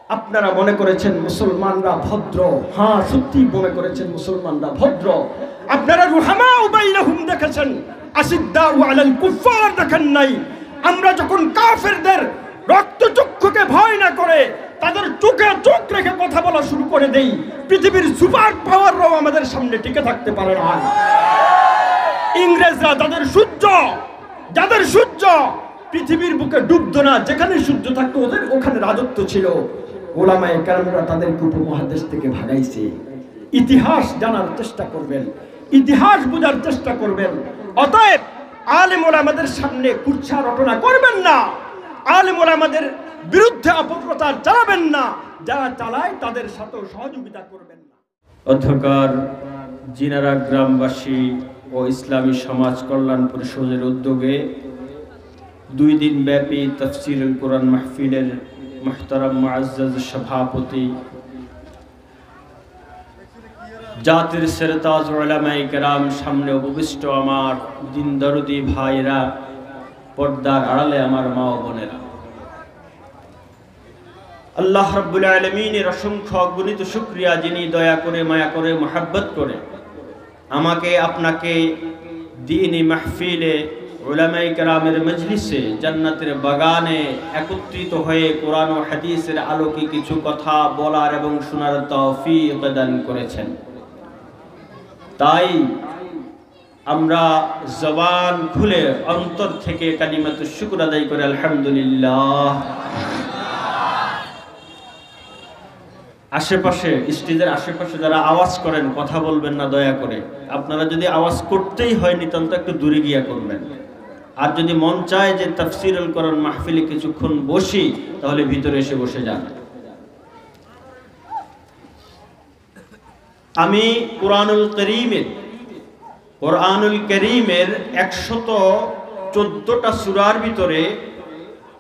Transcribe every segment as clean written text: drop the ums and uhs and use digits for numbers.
আপনারা মনে করেছেন মুসলমানরা ভদ্র, হ্যাঁ সত্যি মনে করেছেন মুসলমানরা ভদ্র। আপনারা রুহামাউ বাইনাহুম দেখেছেন, আসিদ্দাউ আলাল কুফার দেখেন নাই। আমরা যখন কাফেরদের রক্তচক্ষুকে ভয় না করে তাদের চোখে চোখ রেখে কথা বলা শুরু করে দেই, পৃথিবীর সুপার পাওয়াররাও আমাদের সামনে টিকে থাকতে পারে না। ইংরেজরা যাদের সূর্য পৃথিবীর বুকে ডুবতো না, যেখানে সূর্য থাকতো ওদের ওখানে রাজত্ব ছিল। ওলামায়ে কেরামরা তাদেরকে উপমহাদেশ থেকে ভাগাইছে। ইতিহাস জানার চেষ্টা করবেন, ইতিহাস বোঝার চেষ্টা করবেন। অতএব আলেম ওলামাদের সামনে কুৎসা রটনা করবেন না, আলেম ওলামাদের বিরুদ্ধে অপপ্রচার চালাবেন না, যারা চালায় তাদের সাথে সহযোগিতা করবেন না। অধ্যকার জিনারা গ্রামবাসী ও ইসলামী সমাজ কল্যাণ পরিষদের উদ্যোগে 2 দিন ব্যাপী তাফসীরুল কোরআন মাহফিলের মুহতারাম মুআজ্জাজ সভাপতি, জাতির সেরতাজ উলামায়ে কেরাম, সামনে উপবিষ্ট আমার দিন দরদি ভাইরা, পর্দার আড়ালে আমার মা ও বোনেরা, আল্লাহ রাব্বুল আলামিনের অসংখ্য অগণিত শুকরিয়া, যিনি দয়া করে মায়া করে মহব্বত করে আমাকে আপনাকে দ্বীনি মাহফিলে উলামায়ে কেরামের মজলিসে জান্নাতের বাগানে একত্রিত হয়ে কোরআন ও হাদিসের আলোকে কিছু কথা বলার এবং শোনার তৌফিক দান করেছেন। তাই আমরা জবান খুলে অন্তর থেকে কালিমাতুশ শুকর আদায় করে আলহামদুলিল্লাহ। আশেপাশে, স্টেজের আশেপাশে যারা আওয়াজ করেন কথা বলবেন না দয়া করে। আপনারা যদি আওয়াজ করতেই হয় নিতান্ত একটু দূরে গিয়া করবেন। আর যদি মন চায় যে তাফসীরুল কোরআন মাহফিলে কিছুক্ষণ বসি, তাহলে ভিতরে এসে বসে যান। আমি কোরআনুল কারীমের 114টা সূরার ভিতরে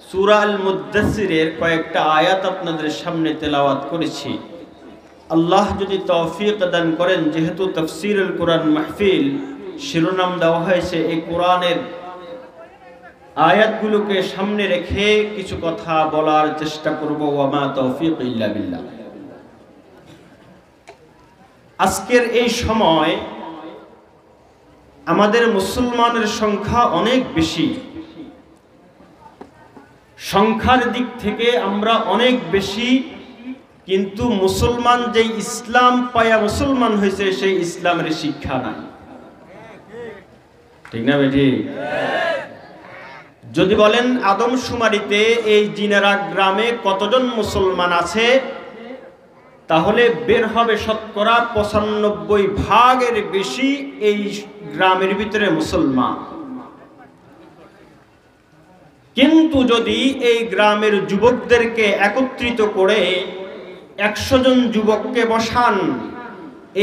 সূরা আল মুদ্দাসসিরের কয়েকটা আয়াত আপনাদের সামনে তেলাওয়াত করেছি। আল্লাহ যদি তৌফিক দান করেন, যেহেতু তাফসীরুল কোরআন মাহফিল শিরোনাম দেওয়া হয়েছে, এই কোরআনের আয়াতগুলোকে সামনে রেখে কিছু কথা বলার চেষ্টা করব। ওয়া মা তৌফিক ইল্লা বিল্লাহ। আজকের এই সময় আমাদের মুসলমানের সংখ্যা অনেক বেশি, সংখ্যার দিক থেকে আমরা অনেক বেশি, কিন্তু মুসলমান যে ইসলাম পায়া মুসলমান হয়েছে সেই ইসলামের শিক্ষা নাই। ঠিক না বেটি? যদি বলেন আদমশুমারিতে এই জিনারা গ্রামে কতজন মুসলমান আছে, তাহলে বের হবে শতকরা 95% বেশি এই গ্রামের ভিতরে মুসলমান। কিন্তু যদি এই গ্রামের যুবকদেরকে একত্রিত করে 100 জন যুবককে বসান,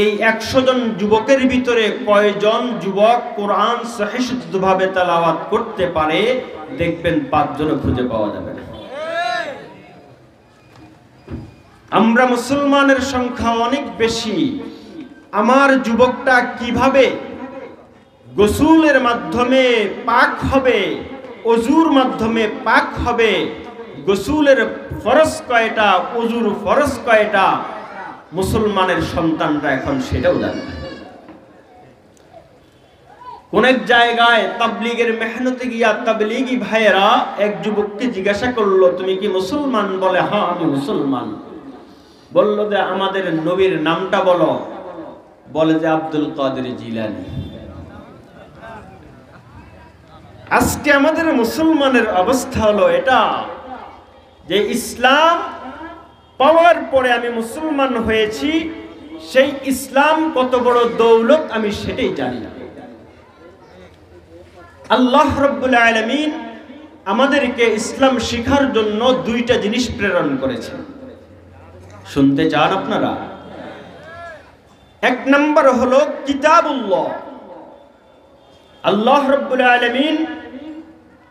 এই 100 জন যুবকের ভিতরে কয়জন যুবক কোরআন সহিষ্ণুভাবে তেলাওয়াত করতে পারে, দেখবেন 5 জনও খুঁজে পাওয়া যাবে না। আমরা মুসলমানের সংখ্যা অনেক বেশি। আমার যুবকটা কিভাবে গোসলের মাধ্যমে পাক হবে, ওযুর মাধ্যমে পাক হবে, গোসলের ফরজ কয়টা, ওযুর ফরজ কয়টা, মুসলমানের সন্তানরা এখন সেটাও জানে না। কোন এক জায়গায় তাবলীগের মেহনতে গিয়া তাবলীগী ভাইয়েরা এক যুবককে জিজ্ঞাসা করলো, তুমি কি মুসলমান? বলে হ্যাঁ আমি মুসলমান। বলল যে আমাদের নবীর নামটা বলো। বলে যে আব্দুল কাদের জিলানী। আজকে আমাদের মুসলমানের অবস্থা হলো এটা, যে ইসলাম পাওয়ার পরে আমি মুসলমান হয়েছি, সেই ইসলাম কত বড় দৌলত আমি সেটাই জানি না। আল্লাহ রাব্বুল আলামিন আমাদেরকে ইসলাম শিখার জন্য 2টা জিনিস প্রেরণ করেছেন। শুনতে চান আপনারা? 1 নম্বর হলো কিতাবুল্লাহ। আল্লাহ রাব্বুল আলামিন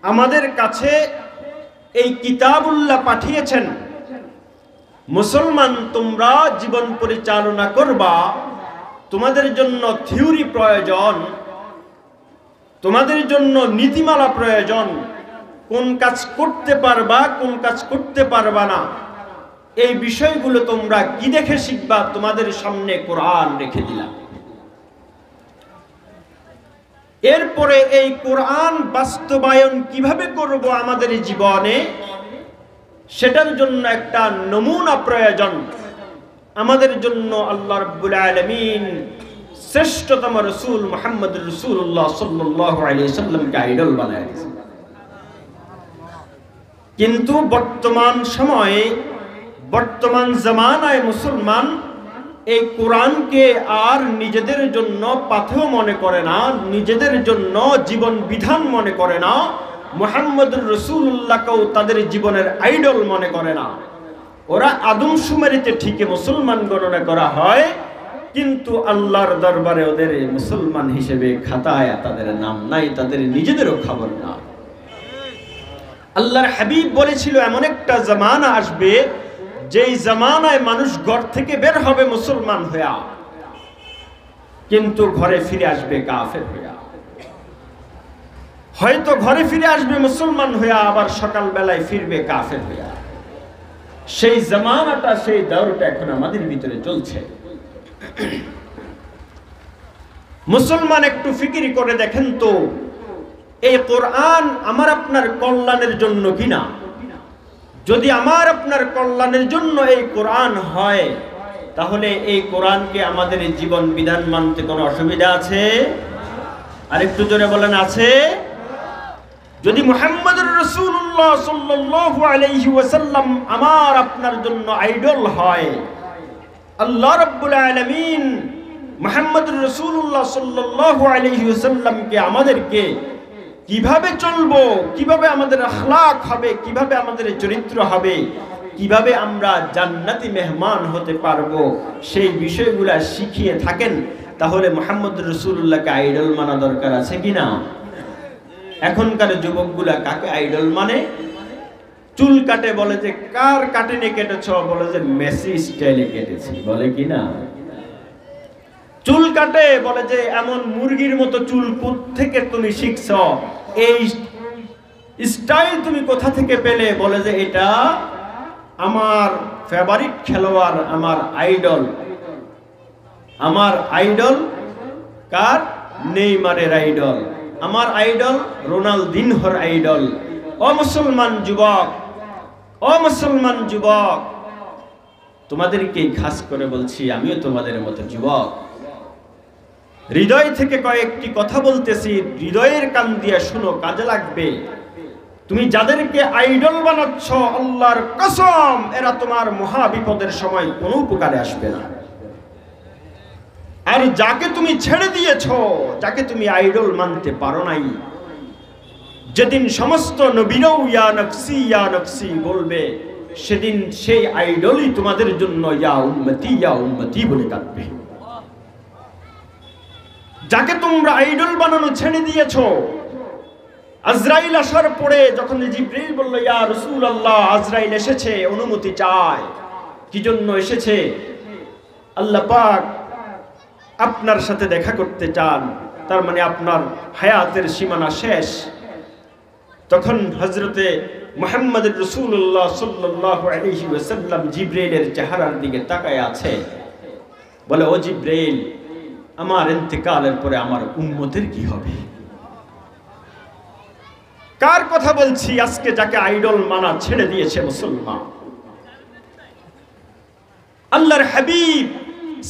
আমাদের কাছে এই কিতাবুল্লাহ পাঠিয়েছেন। মুসলমান তোমরা জীবন পরিচালনা করবা, তোমাদের জন্য থিওরি প্রয়োজন, তোমাদের জন্য নীতিমালা প্রয়োজন, কোন কাজ করতে পারবা কোন কাজ করতে পারবা না, এই বিষয়গুলো তোমরা কি দেখে শিখবা? তোমাদের সামনে কোরআন রেখে দিলাম। এরপরে এই কোরআন বাস্তবায়ন কিভাবে করব আমাদের জীবনে, সেটার জন্য একটা নমুনা প্রয়োজন। আমাদের জন্য আল্লাহ রাব্বুল আলামিন শ্রেষ্ঠতম রাসূল মুহাম্মদ রাসূলুল্লাহ সাল্লাল্লাহু আলাইহি সাল্লামকে আইডল বানায় দিয়েছেন। কিন্তু বর্তমান সময়ে, বর্তমান জামানায় মুসলমান এই কোরআনকে আর নিজেদের জন্য পাথেয় মনে করে না, নিজেদের জন্য জীবন বিধান মনে করে না, মুহাম্মদুর রাসূলুল্লাহকেও তাদের জীবনের আইডল মনে করে না। ওরা আদমশুমারিতে ঠিকই মুসলমান গণনা করা হয়, কিন্তু আল্লাহর দরবারে ওদের মুসলমান হিসেবে খাতায় তাদের নাম নাই, তাদের নিজেদেরও খবর না। আল্লাহর হাবিব বলেছিল এমন একটা জামানা আসবে যেই জামানায় মানুষ ঘর থেকে বের হবে মুসলমান হইয়া, কিন্তু ঘরে ফিরে আসবে কাফের হইয়া। হয়তো ঘরে ফিরে আসবে মুসলমান হইয়া, আবার সকাল বেলায় ফিরবে কাফের হইয়া। সেই জামানাটা, সেই দৌড়টা এখন আমাদের ভিতরে চলছে। মুসলমান একটু ফিকির করে দেখেন তো, এই কোরআন আমার আপনার কল্যাণের জন্য কিনা? যদি আমার আপনার কল্যাণের জন্য এই কোরআন হয়, তাহলে এই কোরআনকে আমাদের জীবন বিধান মানতে কোনো অসুবিধা আছে? আরেকটু জোরে বলেন, আছে? যদি মুহাম্মদুর রাসূলুল্লাহ সাল্লাল্লাহু আলাইহি ওয়াসাল্লাম আমার আপনার জন্য আইডল হয়, আল্লাহ রাব্বুল আলামিন মুহাম্মদুর রাসূলুল্লাহ সাল্লাল্লাহু আলাইহি ওয়াসাল্লামকে আমাদেরকে কিভাবে চলবো, কিভাবে আমাদের আখলাক হবে, কিভাবে আমাদের চরিত্র হবে, কিভাবে আমরা জান্নাতি মেহমান হতে পারবো, সেই বিষয়গুলা শিখিয়ে থাকেন, তাহলে মুহাম্মদুর রাসূলুল্লাহকে আইডল মানা দরকার আছে কিনা? এখনকার যুবকগুলা কাকে আইডল মানে? চুল কাটে, বলে যে কার কাটিনে কেটেছ, বলে যে মেসি স্টাইলে কেটেছি, বলে কিনা? চুল কাটে, বলে যে এমন মুরগির মতো চুল থেকে তুমি শিখছ, এই স্টাইল তুমি কোথা থেকে পেলে? বলে যে এটা আমার ফেভারিট খেলোয়াড়, আমার আইডল। আমার আইডল কার? নেইমারের আইডল। আমার আইডল রোনালদিনহোর আইডল। ও মুসলমান যুবক, ও মুসলমান যুবক, তোমাদেরকে খাস করে বলছি, আমিও তোমাদের মতো যুবক। হৃদয় থেকে কয়েকটি কথা বলতেছি, হৃদয়ের কান দিয়ে শুনো, কাজে লাগবে। তুমি যাদেরকে আইডল বানাচ্ছ, আল্লাহর কসম এরা তোমার মহা বিপদের সময় কোনো উপকারে আসবে না। আর যাকে তুমি ছেড়ে দিয়েছ, যাকে তুমি আইডল মানতে পারো নাই, যেদিন সমস্ত নবীরাও ইয়া নফসি বলবে, সেদিন সেই আইডলই তোমাদের জন্য ইয়া উম্মতি বলে ডাকবে। যাকে তোমরা আইডল বানানো ছেড়ে দিয়েছো, আজরাইল আসার পরে যখন জিবরিল বলল ইয়া রাসূলুল্লাহ, আজরাইল এসেছে, অনুমতি চায়। কি জন্য এসেছে? আল্লাহ পাক আপনার সাথে দেখা করতে চান, তার মানে আপনার হায়াতের সীমানা শেষ। তখন হযরতে মুহাম্মদ রাসূলুল্লাহ সাল্লাল্লাহু আলাইহি ওয়াসাল্লাম জিবরিলের চেহারার দিকে তাকায় আছে, বলে ও জিবরিল, আমার ইন্তেকালের পরে আমার উম্মতের কি হবে? কার কথা বলছি? আজকে যাকে আইডল মানা ছেড়ে দিয়েছে মুসলমান। আল্লাহর হাবিব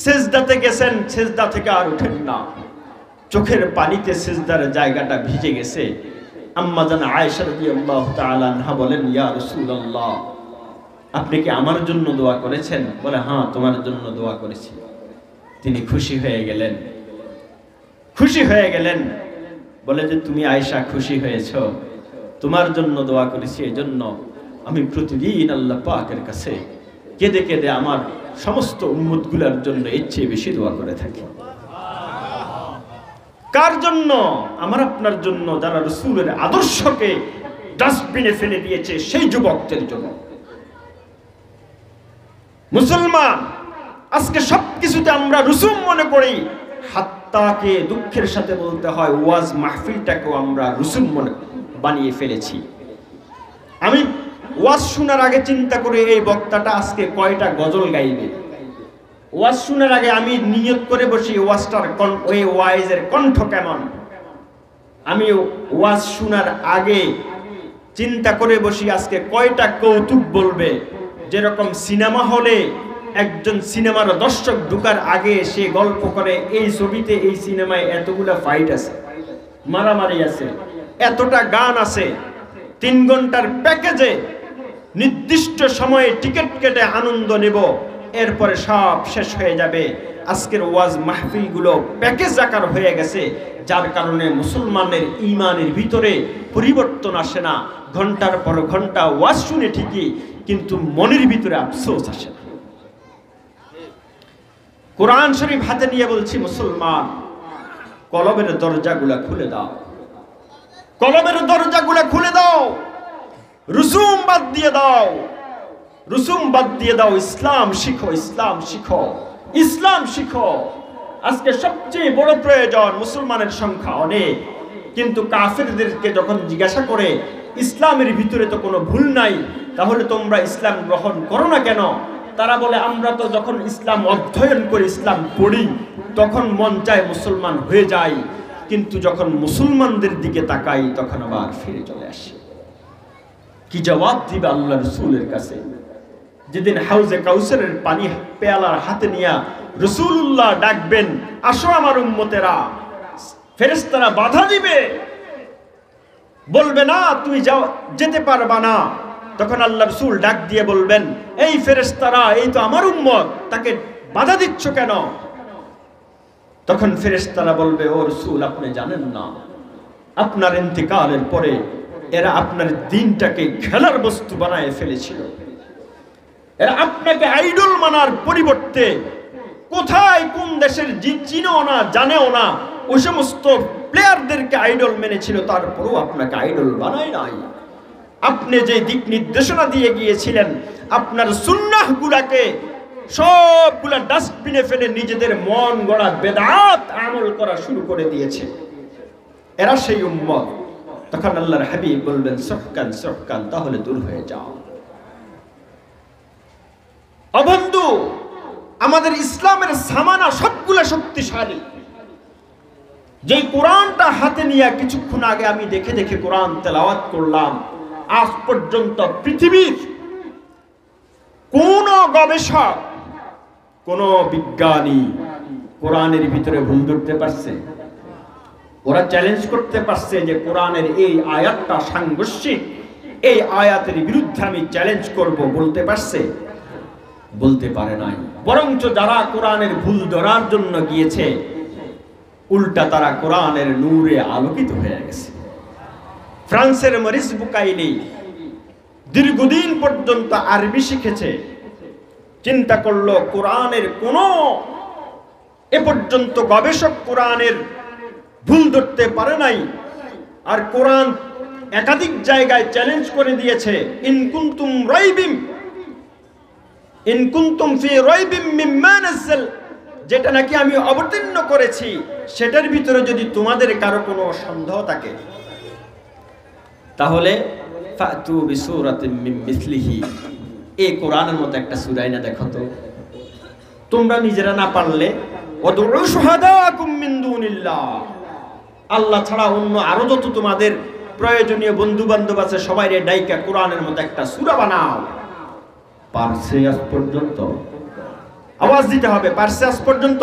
সিজদাতে গেছেন, সিজদা থেকে আর উঠেন না, চোখের পানিতে সিজদার জায়গাটা ভিজে গেছে। আম্মা জান আয়েশা রাদিয়াল্লাহু তাআলা আনহা বলেন, ইয়া রাসূলুল্লাহ, আপনি কি আমার জন্য দোয়া করেছেন? বলে হ্যাঁ, তোমার জন্য দোয়া করেছি। তিনি খুশি হয়ে গেলেন, খুশি হয়ে গেলেন। বলে যে তুমি আয়েশা খুশি হয়েছো, তোমার জন্য দোয়া করেছি, এজন্য আমি প্রতিদিন আল্লাহ পাকের কাছে কেঁদে কেঁদে আমার সমস্ত উম্মতগুলোর জন্য এর চেয়ে বেশি দোয়া করে থাকি। কার জন্য? আমার আপনার জন্য, যারা রাসূলের আদর্শকে ডাস্টবিনে ফেলে দিয়েছে সেই যুবকদের জন্য। মুসলমান আজকে সবকিছুতে আমরা রুসুম মনে করি, হাত্তাকে দুঃখের সাথে বলতে হয় ওয়াজ মাহফিলটাকেও আমরা রুসুম মনে বানিয়ে ফেলেছি। আমি ওয়াজ শোনার আগে চিন্তা করে এই বক্তাটা আজকে কয়টা গজল গাইবে। ওয়াজ শোনার আগে আমি নিয়ত করে বসি ওয়াজটার ওই ওয়াইজের কণ্ঠ কেমন। আমি ওয়াজ শোনার আগে চিন্তা করে বসি আজকে কয়টা কৌতুক বলবে। যেরকম সিনেমা হলে একজন সিনেমার দর্শক ঢুকার আগে সে গল্প করে এই ছবিতে এই সিনেমায় এতগুলা ফাইট আছে, মারামারি আছে, এতটা গান আছে, 3 ঘন্টার প্যাকেজে নির্দিষ্ট সময়ে টিকিট কেটে আনন্দ নেব, এরপরে সব শেষ হয়ে যাবে। আজকের ওয়াজ মাহফিলগুলো প্যাকেজ আকার হয়ে গেছে, যার কারণে মুসলমানের ঈমানের ভিতরে পরিবর্তন আসে না। ঘন্টার পর ঘন্টা ওয়াজ শুনে ঠিকই, কিন্তু মনের ভিতরে আফসোস আসে না। কোরআন শরীফ হাতে নিয়ে বলছি, মুসলমান কলবের দরজাগুলা খুলে দাও, কলবের দরজাগুলা খুলে দাও, রুসুম বাদ দিয়ে দাও, রুসুম বাদ দিয়ে দাও, ইসলাম শিখো, ইসলাম শিখো, ইসলাম শিখো। আজকে সবচেয়ে বড় প্রয়োজন, মুসলমানের সংখ্যা অনেক, কিন্তু কাফেরদেরকে যখন জিজ্ঞাসা করে ইসলামের ভিতরে তো কোনো ভুল নাই, তাহলে তোমরা ইসলাম গ্রহণ করো না কেন? তারা বলে আমরা তো যখন ইসলাম অধ্যয়ন করি, ইসলাম পড়ি, তখন মন চায় মুসলমান হয়ে যাই, কিন্তু যখন মুসলমানদের দিকে তাকাই তখন আবার ফিরে চলে আসে। কি জবাব দিবে আল্লাহ রাসূলের কাছে? যেদিন হাউজে কাউসারের পানি পেয়ালার হাতে নিয়ে রাসূলুল্লাহ ডাকবেন, আসো আমার উম্মতেরা, ফেরেশতারা বাধা দিবে, বলবে না তুমি যাও, যেতে পারবা না। তখন আল্লাহ রাসূল ডাক দিয়ে বলবেন, এই ফেরেশতারা, এই তো আমার উম্মত, তাকে বাধা দিচ্ছ কেন? তখন ফেরেশতারা বলবে, ও রাসূল আপনি জানেন না, আপনার ইন্তেকালের পরে এরা আপনার দিনটাকে খেলার বস্তু বানায় ফেলেছিল। এরা আপনাকে আইডল মানার পরিবর্তে কোথায় কোন দেশের চিনেও না, জানেও না, ওই সমস্ত প্লেয়ারদেরকে আইডল মেনেছিল, তারপরেও আপনাকে আইডল বানায় নাই। আপনি যে দিক নির্দেশনা দিয়ে গিয়েছিলেন, আপনার সুন্নাহগুলাকে সবগুলা ডাস্টবিনে ফেলে নিজেদের মন গড়া বেদাত আমল করা শুরু করে দিয়েছে। এরা সেই উম্মত। তখন আল্লাহর হাবিব বলবেন, সহকান সহকান, তাহলে দূর হয়ে যাও। অবন্ধু, আমাদের ইসলামের সামানা সবগুলা শক্তিশালী। যে কোরআনটা হাতে নিয়ে কিছুক্ষণ আগে আমি দেখে দেখে কোরআন তেলাওয়াত করলাম, আজ পর্যন্ত পৃথিবীর কোন গবেষক, কোন বিজ্ঞানী কোরআনের ভিতরে ভুল ধরতে পারছে? ওরা চ্যালেঞ্জ করতে পারছে যে কোরআনের এই আয়াতটা সাংঘর্ষিক, এই আয়াতের বিরুদ্ধে আমি চ্যালেঞ্জ করব, বলতে পারছে? বলতে পারে নাই। বরঞ্চ যারা কোরআনের ভুল ধরার জন্য গিয়েছে, উল্টা তারা কোরআনের নূরে আলোকিত হয়ে গেছে। ফ্রান্সের মরিস বুকাইলি দীর্ঘদিন পর্যন্ত আরবি শিখেছে, চিন্তা করলো কোরআনের কোন এ পর্যন্ত গবেষক কোরআনের ভুল ধরতে পারে নাই। আর কোরআন একাধিক জায়গায় চ্যালেঞ্জ করে দিয়েছে, ইন কুনতুম ফি রাইবিম মিম্মা নাযাল, যেটা নাকি আমি অবতীর্ণ করেছি সেটার ভিতরে যদি তোমাদের কারো কোনো সন্দেহ থাকে, তাহলে ফাতু বিসূরাতিন মিন মিসলিহি, এই কোরআনের মতো একটা সূরা না দেখো তো। তোমরা নিজেরা না পারলে ওয়াদউ শুহাদাকুম মিন দুনিল্লাহ, আল্লাহ ছাড়া অন্য আরো যত তোমাদের প্রয়োজনীয় বন্ধু বান্ধব আছে সবাইরে ডাইকা কোরআনের মতো একটা সূরা বানাও। পারছে আজ পর্যন্ত? আওয়াজ দিতে হবে, পারছে আজ পর্যন্ত?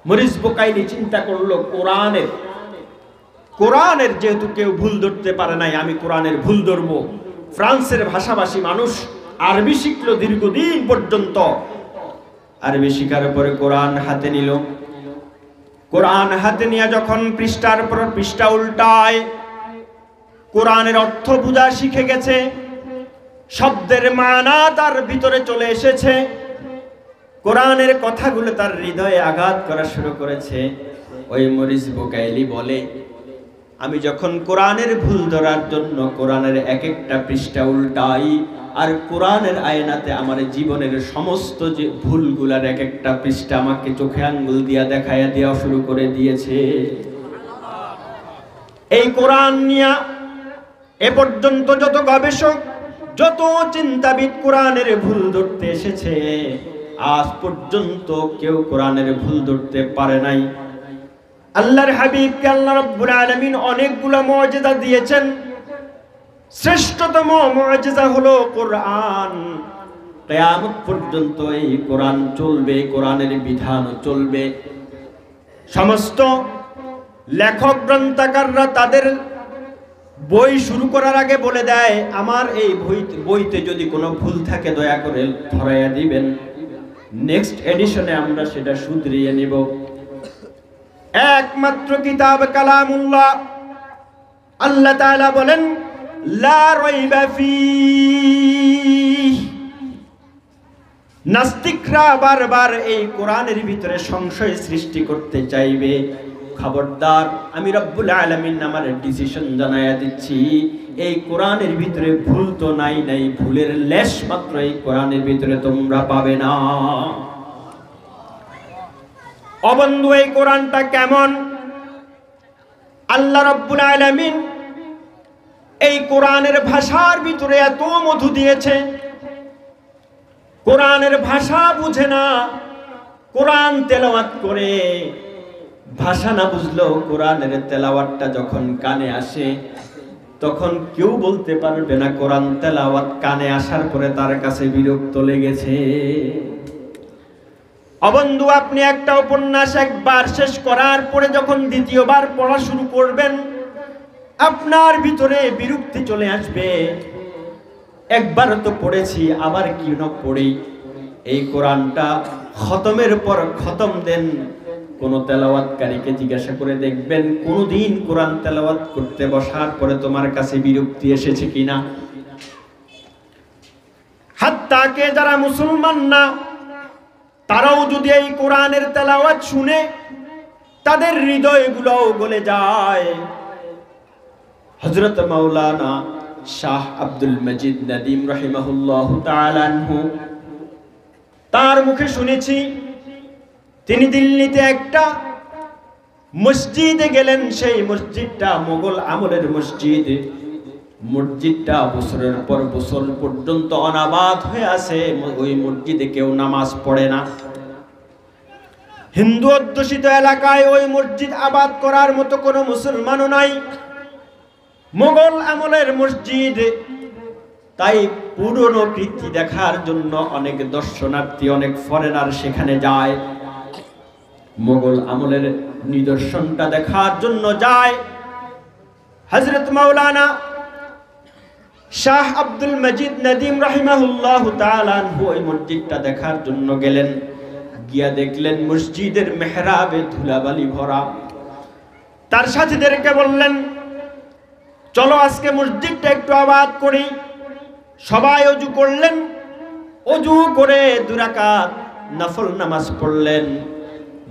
মরিস বুকাইলি চিন্তা করলো, কোরআনের যেহেতু কেউ ভুল ধরতে পারে নাই, আমি কোরআনের ভুল ধরবো। ফ্রান্সের ভাষাভাষী মানুষ আরবি শিখলো দীর্ঘদিন পর্যন্ত। আরবি শিখার পরে কোরআন হাতে নিল। কোরআন হাতে নিয়ে যখন পৃষ্ঠার পর পৃষ্ঠা উল্টায়, কোরআনের অর্থ বুঝা শিখে গেছে, শব্দের মানা তার ভিতরে চলে এসেছে, কোরআনের কথাগুলো তার হৃদয়ে আঘাত করা শুরু করেছে। ওই মরিস বুকাইলি বলে, আমি যখন কোরআনের ভুল ধরার জন্য কোরআনের এক একটা পৃষ্ঠা উল্টাই, আর কোরআনের আয়নাতে আমার জীবনের সমস্ত যে ভুলগুলার এক একটা পৃষ্ঠা আমাকে চোখে আঙ্গুল দিয়া দেখাইয়া দেওয়া শুরু করে দিয়েছে। এই কোরআন নিয়া এ পর্যন্ত যত গবেষক, যত চিন্তাবিদ কোরআনের ভুল ধরতে এসেছে, আজ পর্যন্ত কেউ কোরআনের ভুল ধরতে পারে নাই। আল্লাহর হাবিবকে আল্লাহ রাব্বুল আলামিন অনেকগুলো মুজিজা দিয়েছেন। শ্রেষ্ঠতম মুজিজা হলো কোরআন। কিয়ামত পর্যন্ত এই কোরআন চলবে, কোরআনের বিধান চলবে। সমস্ত লেখক গ্রন্থকাররা তাদের বই শুরু করার আগে বলে দেয়, আমার এই বইতে যদি কোনো ভুল থাকে দয়া করে ধরাইয়া দিবেন, নেক্সট এডিশনে আমরা সেটা শুধরিয়ে নিব। একমাত্র কিতাব কালামুল্লাহ। আল্লাহ তাআলা বলেন লা রাইবা ফীহ। নাস্তিকরা বারবার এই কোরআনের ভিতরে সংশয় সৃষ্টি করতে চাইবে। খবরদার, আমি রব্বুল আলামিন আমার ডিসিশন জানাইয়া দিচ্ছি, এই কোরআনের ভিতরে ভুল তো নাই, ভুলের লেশ মাত্র এই কোরআনের ভিতরে তোমরা পাবে না। ও বন্ধু, এই কোরআনটা কেমন? আল্লাহ রব্বুল আলামিন এই কোরআনের ভাষার ভিতরে এত মধু দিয়েছে, কোরআনের ভাষা বুঝে না, কোরআন তেলাওয়াত করে ভাষা না বুঝলেও কোরআনের তেলাওয়াতটা যখন কানে আসে তখন কেউ বলতে পারবে না কোরআন তেলাওয়াত কানে আসার পরে তার কাছে বিরক্ত লেগেছে। বন্ধু, আপনি একটা উপন্যাস একবার শেষ করার পরে যখন দ্বিতীয়বার পড়া শুরু করবেন, আপনার ভিতরে বিরক্তি চলে আসবে। একবার তো পড়েছি, আবার কি না পড়ি। এই কোরআনটা খতমের পর খতম দেন কোন তেলাওয়াতকারীকে জিজ্ঞাসা করে দেখবেন, কোনদিন কোরআন তেলাওয়াত করতে বসার পরে তোমার কাছে বিরক্তি এসেছে কিনা। হাত্তাকে যারা মুসলমান না, তারাও যদি এই কোরআনের তেলাওয়াত শুনে তাদের হৃদয়গুলোও গলে যায়। হযরত মাওলানা শাহ আব্দুল মজিদ নদীম রাহিমাহুল্লাহু তাআলা আনহু, তার মুখে শুনেছি তিনি দিল্লিতে একটা মসজিদে গেলেন। সেই মসজিদটা মোগল আমলের মসজিদ। মসজিদটা বছরের পর বছর পর্যন্ত অনাবাদ হয়ে আছে। ওই মসজিদে কেউ নামাজ পড়ে না। হিন্দু অধ্যুষিত এলাকায় ওই মসজিদ আবাদ করার মতো কোনো মুসলমানও নাই। মোগল আমলের মসজিদ, তাই পুরনো কীর্তি দেখার জন্য অনেক দর্শনার্থী, অনেক ফরেনার সেখানে যায়। মোগল আমলের নিদর্শনটা দেখার জন্য যায়। হযরত মাওলানা শাহ আব্দুল মজিদ নদীম রাহিমাহুল্লাহু তাআলা আনহু ওই মসজিদটা দেখার জন্য গেলেন। গিয়া দেখলেন মসজিদের মেহরাবে ধুলাবালি ভরা। তার সাথীদেরকে বললেন, চলো আজকে মসজিদটা একটু আবাদ করি। সবাই অজু করলেন। অজু করে 2 রাকাত নফল নামাজ পড়লেন।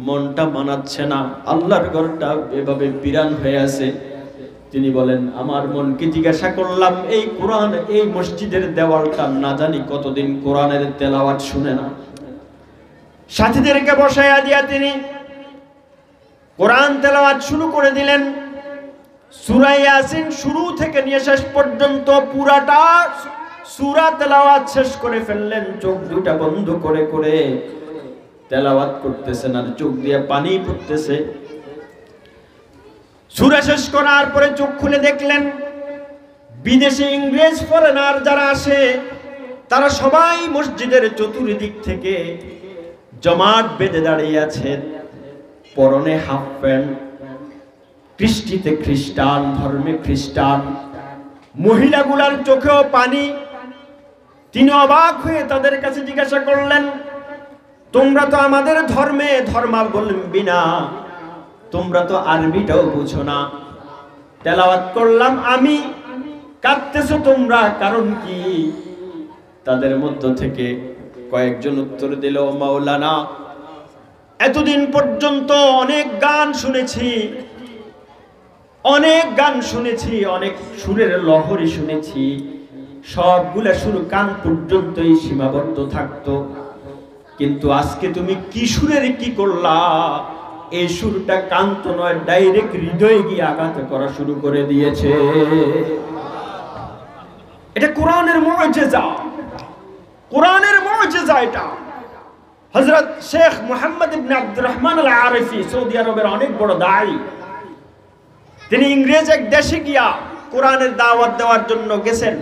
মনটা মানাচ্ছে না, আল্লাহর ঘরটা এভাবে বিরান হয়ে আছে। তিনি বলেন, আমার মনকে জিজ্ঞাসা করলাম, এই কোরআন, এই মসজিদের দেওয়ালটা না জানি কতদিন কোরআনের তেলাওয়াত শুনে না। সাথীদেরকে বসাইয়া দিয়া তিনি কোরআন তেলাওয়াত শুরু করে দিলেন। সূরা ইয়াসিন শুরু থেকে নিয়ে শেষ পর্যন্ত পুরাটা সূরা তেলাওয়াত শেষ করে ফেললেন। চোখ দুটা বন্ধ করে করে তেলাওয়াত করতেছেন, আর চোখ দিয়ে পানি পড়তেছে। সূরা শেষ করার পরে চোখ খুলে দেখলেন বিদেশি ইংরেজ ফরেনার যারা আসে তারা সবাই মসজিদের চতুর্দিক থেকে জমাট বেঁধে দাঁড়িয়ে আছেন। পরনে হাফ প্যান্ট, কৃষ্টিতে খ্রিস্টান, ধর্মে খ্রিস্টান। মহিলাগুলার চোখেও পানি। তিনি অবাক হয়ে তাদের কাছে জিজ্ঞাসা করলেন, তোমরা তো আমাদের ধর্মে ধর্মাবলম্বী না, তোমরা তো আরবিটাও বুঝো না। তেলাওয়াত করলাম আমি, কাঁদতেছো তোমরা, কারণ কি? তাদের মধ্য থেকে কয়েকজন উত্তর দিল, মাওলানা, এতদিন পর্যন্ত অনেক গান শুনেছি, অনেক সুরের লহরী শুনেছি, সবগুলা সুর কান পর্যন্তই সীমাবদ্ধ থাকতো। কিন্তু আজকে তুমি কি সুরের কি করলা? এই সুরটা কান্ত নয়, ডাইরেক্ট হৃদয়ে গিয়ে আঘাত করা শুরু করে দিয়েছে। এটা কোরআনের মুজিজা, কোরআনের মুজিজা এটা। হযরত শেখ মুহাম্মদ ইবনে আব্দুর রহমান আল আরিফি সৌদি আরবের অনেক বড় দায়ী, তিনি ইংরেজ এক দেশে গিয়া কোরআনের দাওয়াত দেওয়ার জন্য গেছেন।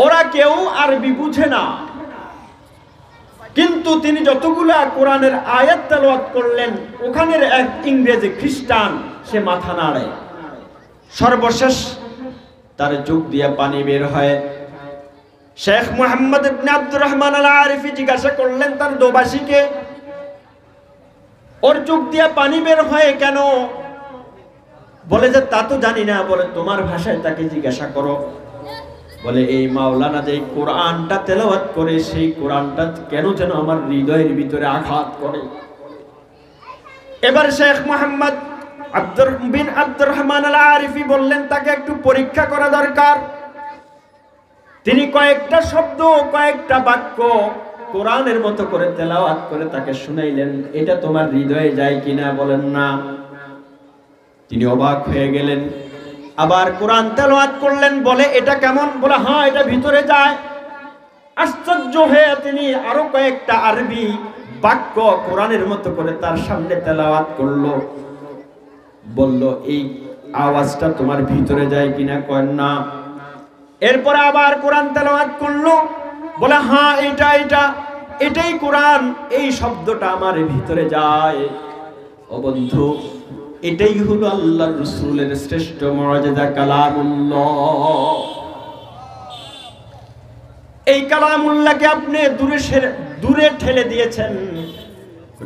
ওরা কেউ আরবি বুঝে না, কিন্তু তিনি যতগুলা কোরআনের আয়াত তেলাওয়াত করলেন, ওখানের এক ইংরেজি খ্রিস্টান সে মাথা নাড়ে। সর্বশেষ তার চোখ দিয়ে পানি বের হয়। শেখ মুহাম্মদ ইবনে আব্দুর রহমান আল আরিফি জিজ্ঞাসা করলেন তার দোবাসীকে, ওর চোখ দিয়ে পানি বের হয় কেন? বলে যে তা তো জানি না। বলে তোমার ভাষায় তাকে জিজ্ঞাসা করো। বলে এই মাওলানা যে কোরআনটা তেলাওয়াত করে, সেই কোরআনটা কেন যেন আমার হৃদয়ের ভিতরে আঘাত করে। এবার শেখ মুহাম্মদ আব্দুর রহমান আল আরিফি বললেন তাকে একটু পরীক্ষা করা দরকার। তিনি কয়েকটা শব্দ, কয়েকটা বাক্য কোরআনের মতো করে তেলাওয়াত করে তাকে শুনাইলেন, এটা তোমার হৃদয়ে যায় কিনা? বলেন না। তিনি অবাক হয়ে গেলেন, আবার কোরআন তেলাওয়াত করলেন। বলে এটা কেমন? বলে হ্যাঁ, এটা ভিতরে যায়। আশ্চর্য হয়ে তিনি আরো কয়েকটা আরবি বাক্য কোরআনের মতো করে তার সামনে তেলাওয়াত করলো। বলল এই আওয়াজটা তোমার ভিতরে যায় কিনা? কয় না। এরপরে আবার কোরআন তেলাওয়াত করলো। বলে হ্যাঁ, এটাই কোরআন, এই শব্দটা আমার ভিতরে যায়। ও বন্ধু, এটাই হলো আল্লাহর রাসূলের শ্রেষ্ঠ মুজিজা কালামুল্লাহ। এই কালামুল্লাহকে আপনি দূরে ঠেলে দিয়েছেন,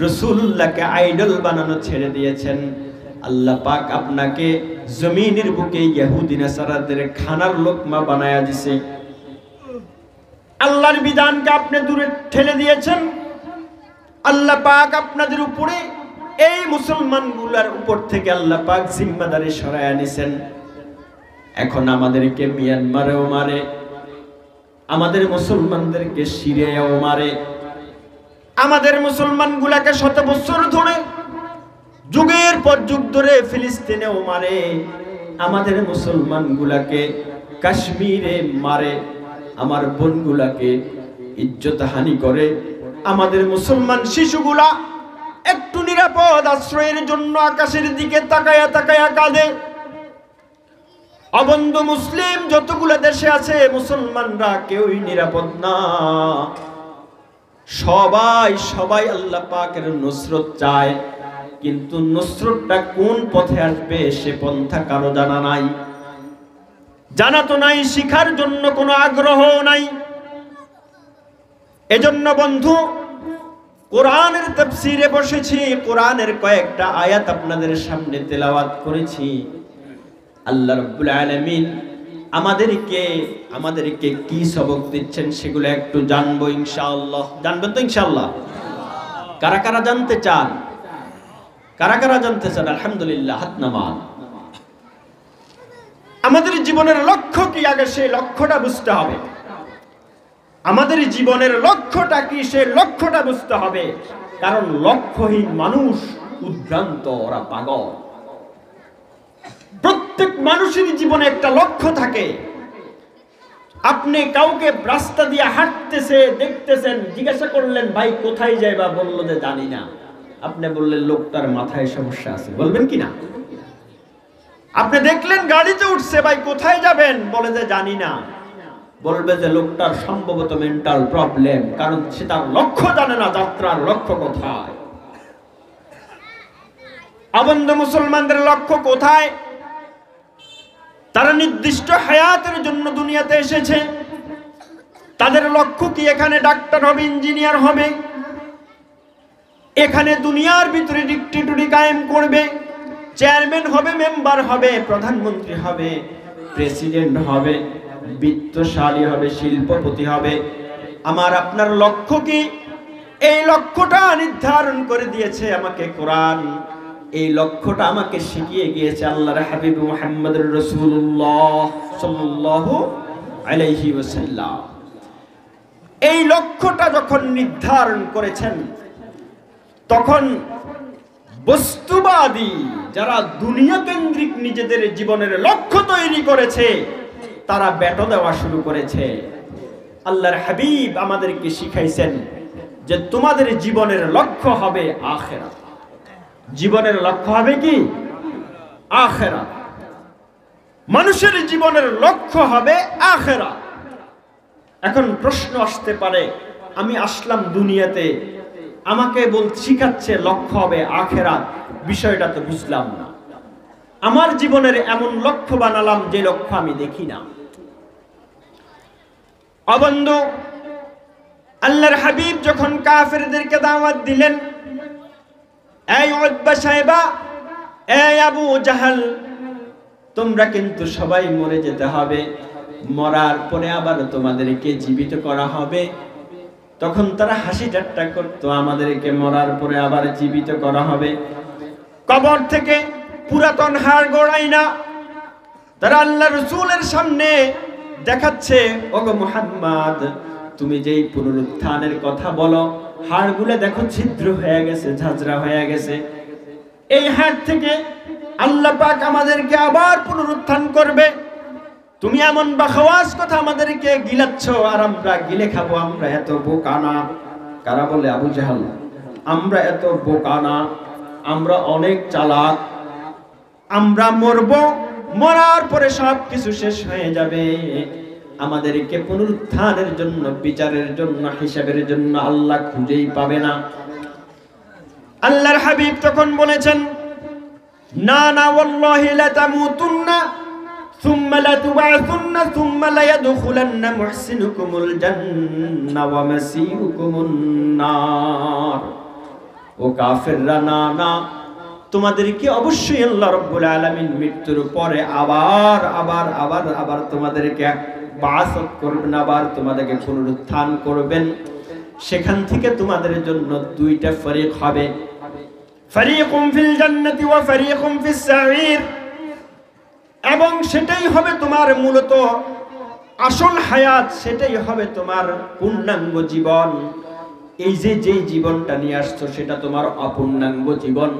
রাসূলুল্লাহকে আইডল বানানো ছেড়ে দিয়েছেন। আল্লাহ পাক আপনাকে জমিনের বুকে ইহুদি নাসারাদের খানার লোকমা বানায়া দিয়েছে। আল্লাহর বিধানকে আপনি দূরে ঠেলে দিয়েছেন। আল্লাহ পাক আপনাদের উপরে, এই মুসলমানগুলোর উপর থেকে আল্লাহ পাক জিম্মাদারি সরায়া নিছেন। এখন আমাদেরকে মিয়ানমারেও মারে, আমাদের মুসলমানদেরকে সিরিয়াও মারে, আমাদের মুসলমানগুলাকে শত বছর ধরে, যুগের পর যুগ ধরে ফিলিস্তিনেও মারে, আমাদের মুসলমানগুলাকে কাশ্মীরে মারে, আমার বোনগুলাকে ইজ্জত হানি করে। আমাদের মুসলমান শিশুগুলা একটু নিরাপদ আশ্রয়ের জন্য আকাশের দিকে তাকায়া তাকায়া কাঁদে। অবন্ধ মুসলিম যতগুলো দেশে আছে, মুসলমানরা কেউই নিরাপদ না। সবাই আল্লাহ পাকের নুসরত চায়, কিন্তু নুসরতটা কোন পথে আসবে সে পন্থা কারো জানা নাই, জানা তো নাই, শিখার জন্য কোনো আগ্রহ নাই। এজন্য বন্ধু, কোরআনের তাফসীরে বসেছি, কোরআনের কয়েকটা আয়াত আপনাদের সামনে তেলাওয়াত করেছি। আল্লাহ রাব্বুল আলামিন আমাদেরকে কি সবক দিচ্ছেন সেগুলো একটু জানবো ইনশাআল্লাহ। জানবেন তো ইনশাআল্লাহ? কারা কারা জানতে চান? আলহামদুলিল্লাহ, হাত নামান। আমাদের জীবনের লক্ষ্য কি, আগে সেই লক্ষ্যটা বুঝতে হবে। আমাদের জীবনের লক্ষ্যটা কি, সেই লক্ষ্যটা বুঝতে হবে। কারণ লক্ষ্যহীন মানুষ উদ্ভ্রান্ত, ওরা পাগল। প্রত্যেক মানুষের জীবনে একটা লক্ষ্য থাকে। আপনি কাউকে রাস্তা দিয়ে হাঁটতেছে দেখতেছেন, জিজ্ঞাসা করলেন ভাই কোথায় যাইবা? বললো যে জানি না। আপনি বললেন লোকটার মাথায় সমস্যা আছে, বলবেন কি না? আপনি দেখলেন গাড়িতে উঠছে, ভাই কোথায় যাবেন? বলে যে জানি না। বলবে যে লোকটার সম্ভবত মেন্টাল প্রবলেম, কারণ সে তার লক্ষ্য জানে না, যাত্রার লক্ষ্য কোথায়। অবন্ধ মুসলমানদের লক্ষ্য কোথায়? তারা নির্দিষ্ট হায়াতের জন্য দুনিয়াতে এসেছে। তাদের লক্ষ্য কি এখানে ডাক্তার হবে, ইঞ্জিনিয়ার হবে, এখানে দুনিয়ার ভিতরে ডিক্টেটরি কায়েম করবে, চেয়ারম্যান হবে, মেম্বার হবে, প্রধানমন্ত্রী হবে, প্রেসিডেন্ট হবে, বিত্তশালী হবে, শিল্পপতি হবে। আমার আপনার লক্ষ্য কি? এই লক্ষ্যটা নির্ধারণ করে দিয়েছে আমাকে কোরআন। এই লক্ষ্যটা আমাকে শিখিয়ে গিয়েছে আল্লাহর হাবিব মুহাম্মদুর রাসূলুল্লাহ সাল্লাল্লাহু আলাইহি ওয়াসাল্লাম। এই লক্ষ্যটা যখন নির্ধারণ করেছেন, তখন বস্তুবাদী যারা দুনিয়া কেন্দ্রিক নিজেদের জীবনের লক্ষ্য তৈরি করেছে, তারা বেটো দেওয়া শুরু করেছে। আল্লাহর হাবিব আমাদেরকে শিখাইছেন যে তোমাদের জীবনের লক্ষ্য হবে আখিরাত। জীবনের লক্ষ্য হবে কি? আখিরাত। মানুষের জীবনের লক্ষ্য হবে আখিরাত। এখন প্রশ্ন আসতে পারে, আমি আসলাম দুনিয়াতে, আমাকে শিখাচ্ছে লক্ষ্য হবে আখিরাত, বিষয়টা তো বুঝলাম না। আমার জীবনের এমন লক্ষ্য বানালাম যে লক্ষ্য আমি দেখি না। বন্ধু, আল্লাহর হাবিব যখন কাফেরদেরকে দাওয়াত দিলেন, এই উতবা সাহেবা, এই আবু জাহাল, তোমরা কিন্তু সবাই মরে যেতে হবে, মরার পরে আবার তোমাদেরকে জীবিত করা হবে। তখন তারা হাসি ঠাট্টা করতো, আমাদেরকে মরার পরে আবার জীবিত করা হবে। কবর থেকে পুরাতন হাড় গড়াই না, তারা আল্লাহ রাসূলের সামনে দেখাচ্ছে, ওগো মুহাম্মদ, তুমি যেই পুনরুত্থানের কথা বলো, হাড়গুলো দেখো ছিদ্র হয়ে গেছে, ঝাঁঝরা হয়ে গেছে। এই হাড় থেকে আল্লাহ পাক আমাদেরকে আবার পুনরুত্থান করবে। তুমি এমন বাখওয়াস কথা আমাদেরকে গিলাচ্ছ, আর আমরা গিলে খাবো। আমরা এত বোকা না। কারা বলে? আবু জাহাল। আমরা এত বোকা না, আমরা অনেক চালাক। আমরা মরব, মরার পরে সব কিছু শেষ হয়ে যাবে। আমাদেরকে পুনরুত্থানের জন্য, বিচারের জন্য, হিসাবের জন্য আল্লাহ খুঁজেই পাবে না। আল্লাহর হাবিব তখন বলেছেন, না না, ওয়াল্লাহি লা তামুতুন্না সুম্মা লা তুবআসুন্না সুম্মা লা ইয়াদখুলান্না মুহসিনুকুমুল জান্নাহ ওয়া মাসিউকুমুন নার। ও কাফেররা, না না, তোমাদেরকে অবশ্যই আল্লাহ রাব্বুল আলামিন মৃত্যুর পরে আবার আবার আবার আবার তোমাদেরকে বাসত করবেন, আবার তোমাদেরকে পুনরুত্থান করবেন। সেখান থেকে তোমাদের জন্য দুইটা ফরিক হবে, ফরিকুম ফিল জান্নাতি ওয়া ফরিকুম ফিস সাঈর। এবং সেটাই হবে তোমার মূলত আসল হায়াত, সেটাই হবে তোমার পূর্ণাঙ্গ জীবন। এই যে যেই জীবনটা নিয়ে আসছো সেটা তোমার অপূর্ণাঙ্গ জীবন।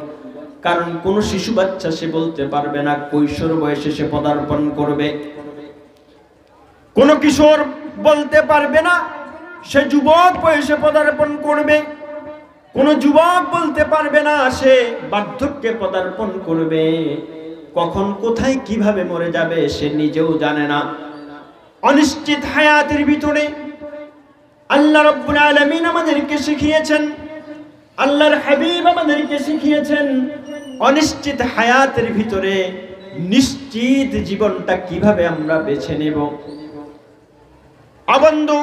কারণ কোন শিশু বাচ্চা সে বলতে পারবে না কৈশোর বয়সে সে পদার্পণ করবে, কোন কিশোর বলতে পারবে না সে যুবক বয়সে পদার্পণ করবে, কোন যুবক বলতে পারবে না সে বার্ধক্যে পদার্পণ করবে। কখন কোথায় কিভাবে মরে যাবে সে নিজেও জানে না। অনিশ্চিত হায়াতের ভিতরে আল্লাহ রাব্বুল আলামিন আমাদেরকে শিখিয়েছেন, আল্লাহর হাবিব আমাদেরকে শিখিয়েছেন, অনিশ্চিত হায়াতের ভিতরে নিশ্চিত জীবনটা কিভাবে আমরা বেছে নেব। বন্ধু,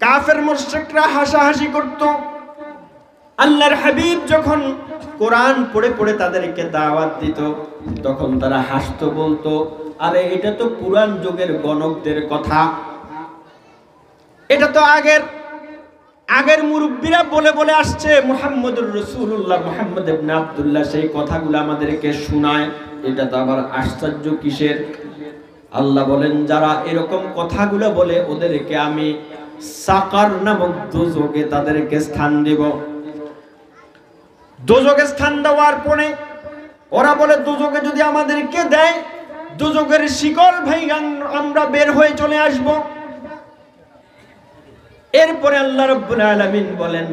কাফের মুশরিকরা হাসাহাসি করত। আল্লাহর হাবিব যখন কোরআন পড়ে পড়ে তাদেরকে দাওয়াত দিত, তখন তারা হাসতো, বলতো, আরে এটা তো পুরান যুগের গণকদের কথা, এটা তো আগের মুরব্বীরা বলে বলে আসছে। মুহাম্মদুর রাসূলুল্লাহ, মুহাম্মদ ইবনে আব্দুল্লাহ সেই কথাগুলো আমাদেরকে শোনায়, এটা তো আবার আশ্চর্য কিসের? আল্লাহ বলেন, যারা এরকম কথাগুলো বলে ওদেরকে আমি সাকার নামক দোজখে তাদেরকে স্থান দেব। দোজখে স্থান দেওয়ার পরে ওরা বলে, দোজখে যদি আমাদেরকে দেয়, দোজখের শিকল ভাঙা আমরা বের হয়ে চলে আসব। এরপরে আল্লাহ রাব্বুল আলামিন বলেন,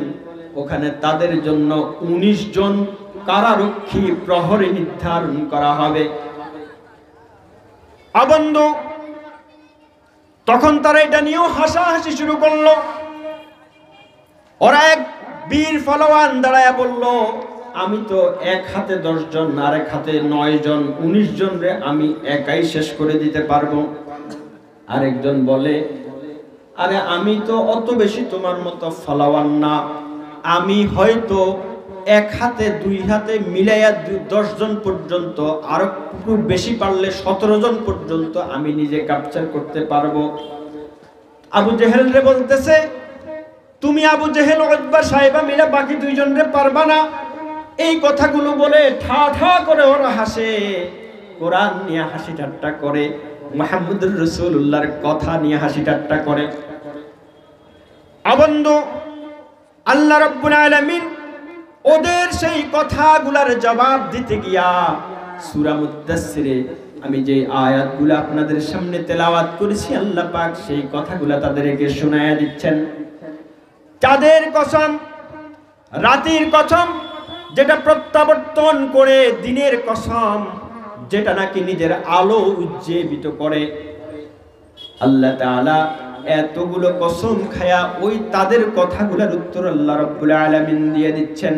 ওখানে তাদের জন্য 19 জন কারারক্ষী প্রহরী নির্ধারণ করা হবে। বন্ধু, তখন তারা এটা নিয়েও হাসাহাসি শুরু করলো। ওরা এক বীর ফলোয়ান দাঁড়ায়া বলল, আমি তো এক হাতে 10 জন, আর এক হাতে 9 জন, 19 জন রে আমি একাই শেষ করে দিতে পারবো। আরেকজন বলে, আরে আমি তো অত বেশি তোমার মতো ফলোয়ান না, আমি হয়তো এক হাতে 2 হাতে মিলাইয়া 10 জন পর্যন্ত, আরো একটু বেশি পারলে 17 জন পর্যন্ত আমি নিজে ক্যাপচার করতে পারবো। আবু জেহেল রে বলতেছে, তুমি আবু জেহেল উতবা সাহেবা মিলে বাকি 2 জন রে পারবা না। এই কথাগুলো বলে ঠা ঠা করে ওরা হাসে, কোরআন নিয়ে হাসি ঠাট্টা করে, মুহাম্মদুর রাসূলুল্লাহর কথা নিয়ে হাসি ঠাট্টা করে। বন্ধু, আল্লাহ রাব্বুল আলামিন ওদের সেই কথাগুলোর জবাব দিতে গিয়া সূরা মুদ্দাসসিরে আমি যে আয়াতগুলো আপনাদের সামনে তেলাওয়াত করেছি আল্লাহ পাক সেই কথাগুলো তাদেরকে শোনায়া দিচ্ছেন। চাঁদের কসম, রাতের কসম, যেটা প্রত্যাবর্তন করে, দিনের কসম, যেটা নাকি নিজের আলো উজ্জীবিত করে। আল্লাহ তাআলা এতগুলো কসম খায়া ওই তাদের কথাগুলোর উত্তর আল্লাহ রাব্বুল আলামিন দিয়ে দিচ্ছেন।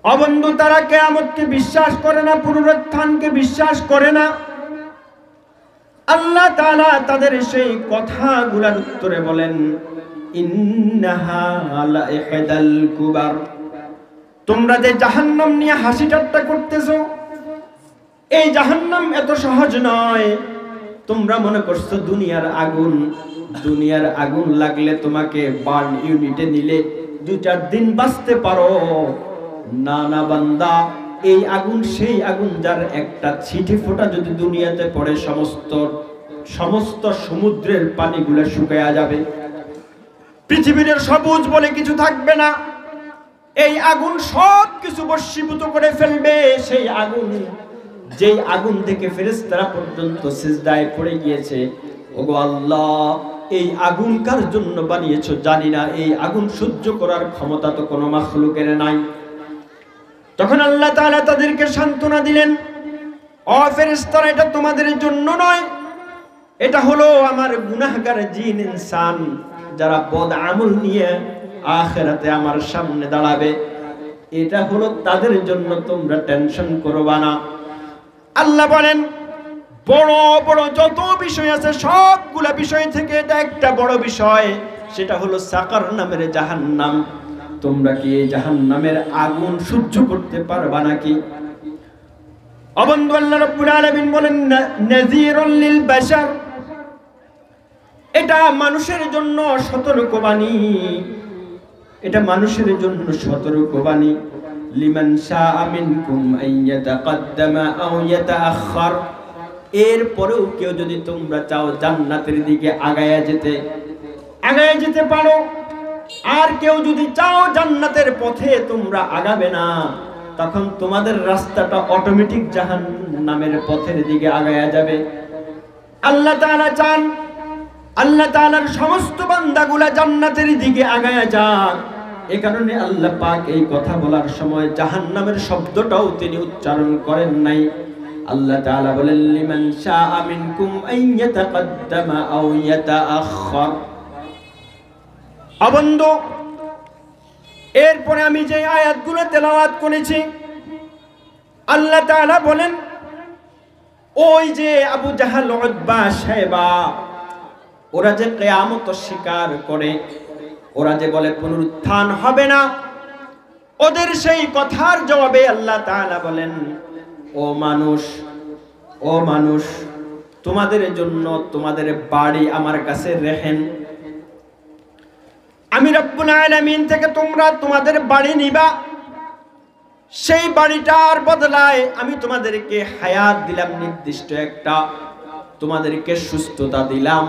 অবন্ধু, তারা কিয়ামতকে বিশ্বাস করে না, পুনরুত্থানকে বিশ্বাস করে না। আল্লাহ তাআলা তাদের সেই কথাগুলোর উত্তরে বলেন, ইন্নাহা লাইহদাল কুবার। তোমরা যে জাহান্নাম নিয়ে হাসি ঠাট্টা করতেছো, এই জাহান্নাম এত সহজ নয়। তোমরা মনে করছো দুনিয়ার আগুন, দুনিয়ার আগুন লাগলে তোমাকে বার্ন ইউনিটে নিলে 2-4 দিন বাঁচতে পারো। না না বান্দা, এই আগুন সেই আগুন যার একটা ছিটে ফোঁটা যদি দুনিয়াতে পড়ে সমস্ত সমুদ্রের পানিগুলো শুকিয়ে যাবে, পৃথিবীর সবুজ বলে কিছু থাকবে না। এই আগুন সব কিছু বশীভূত করে ফেলবে। সেই আগুন, যেই আগুন থেকে ফেরেশতারা পর্যন্ত সিজদায় পড়ে গিয়েছে। ওগো আল্লাহ, এই আগুন কার জন্য বানিয়েছো জানি না, এই আগুন সহ্য করার ক্ষমতা তো কোনো মাখলুকের নাই। তখন আল্লাহ তাআলা তাদেরকে সান্ত্বনা দিলেন, ও ফেরেশতারা, এটা তোমাদের জন্য নয়, এটা হলো আমার গুনাহগার জিন ইনসান, যারা বদ আমল নিয়ে আখিরাতে আমার সামনে দাঁড়াবে। এটা হলো তাদের জন্য, তোমরা টেনশন করবা না। আল্লাহ বলেন, বড় বড় যত বিষয় আছে সবগুলা বিষয় থেকে এটা একটা বড় বিষয়, সেটা হলো সাকার নামের জাহান্নাম। তোমরা কি এই জাহান্নামের আগুন সহ্য করতে পারবা নাকি? অবন্ধু, আল্লাহ রাব্বুল আলামিন বলেন, নাযীরুল লিল বাশার, এটা মানুষের জন্য সতর্কবাণী, এটা মানুষের জন্য সতর্কবাণী। লিমান শাআ মিনকুম আইয়াতাকাদ্দামা আও ইয়াতাআখার, এরপরেও কেউ যদি তোমরা চাও জান্নাতের দিকে আগায়া যেতে পারো, আর কেউ যদি চাও জান্নাতের পথে তোমরা আগাবে না, তখন তোমাদের রাস্তাটা অটোমেটিক জাহান্নামের পথের দিকে আগায়া যাবে। আল্লাহ তাআলা চান আল্লাহ তাআলার সমস্ত বান্দাগুলা জান্নাতের দিকে আগায়া যাক। এই কারণে আল্লাহ পাক এই কথা বলার সময় জাহান্নামের শব্দটাও তিনি উচ্চারণ করেন নাই। আল্লাহ তাআলা বলেন, লিমান শাআ মিনকুম আইয়াতাকাদ্দামা আও ইয়াতাআখার। অবন্ধু, এরপরে আমি যে আয়াতগুলো তেলাওয়াত করেছি, আল্লাহ তাআলা বলেন, ওই যে আবু জাহাল, উতবা, শায়বা, ওরা যে কিয়ামত স্বীকার করে, ওরা যে বলে পুনরুত্থান হবে না, ওদের সেই কথার জবাবে আল্লাহ তাআলা বলেন, ও মানুষ, তোমাদের জন্য তোমাদের বাড়ি আমার কাছে রেহেন। আমি রব্বুল আলামিন থেকে তোমরা তোমাদের বাড়ি নিবা, সেই বাড়িটার বদলায় আমি তোমাদেরকে হায়াত দিলাম নির্দিষ্ট একটা, তোমাদেরকে সুস্থতা দিলাম,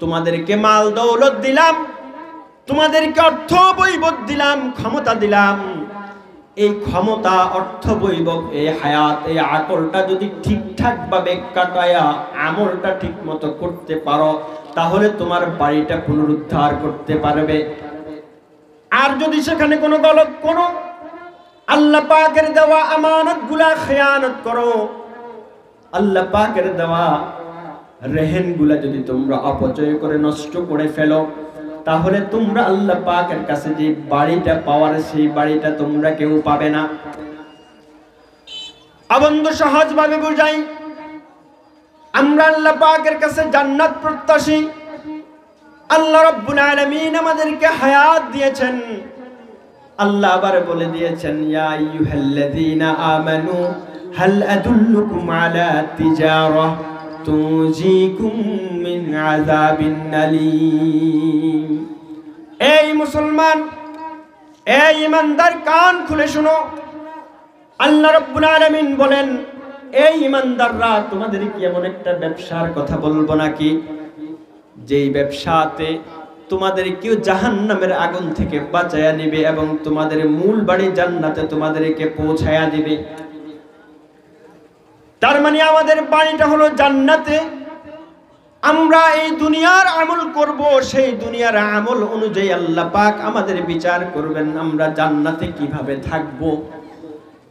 তোমাদেরকে মাল দৌলত দিলাম, তোমাদেরকে অর্থ বৈভব দিলাম, ক্ষমতা দিলাম। এই ক্ষমতা, অর্থ বৈভব, এই হায়াত, এই আকলটা যদি ঠিকঠাক ভাবে কাটায়া আমলটা ঠিক মতো করতে পারো, তাহলে তোমার বাড়িটা পুনরুদ্ধার করতে পারবে। আর যদি সেখানে কোনো গলত করো, আল্লাহ পাকের দেওয়া আমানতগুলা খেয়ানত করো, আল্লাহ পাকের দেওয়া রেহেনগুলা যদি তোমরা অপচয় করে নষ্ট করে ফেলো, তাহলে তোমরা আল্লাহ পাকের কাছে যে বাড়িটা পাওয়ার, সেই বাড়িটা তোমরা কেউ পাবে না। অবন্ধু, সহজভাবে বুঝাই, আমরা আল্লাহ পাকের কাছে জান্নাত প্রত্যাশী। আল্লাহ রাব্বুল আলামিন আমাদেরকে হায়াত দিয়েছেন। আল্লাহ আবার বলে দিয়েছেন, ইয়া আইয়ুহাল্লাযীনা আমানু হাল আদুল্লুকুম আলা তিজারাহ তুনজিকুম মিন আযাবিন আলীম। এই মুসলমান, এই ইমানদার, কান খুলে শোনো। আল্লাহ রাব্বুল আলামিন বলেন, এই ইমানদাররা, তোমাদের কি এমন একটা ব্যবসার কথা বলবো নাকি, যেই ব্যবসাতে তোমাদের কেউ জাহান্নামের আগুন থেকে বাঁচায়া নেবে এবং তোমাদের মূল বাড়ি জান্নাতে তোমাদেরকে পৌঁছায়া দিবে। তার মানে আমাদের বাড়িটা হলো জান্নাতে। আমরা এই দুনিয়ার আমল করব, সেই দুনিয়ার আমল অনুযায়ী আল্লাহ পাক আমাদের বিচার করবেন আমরা জান্নাতে কিভাবে থাকব।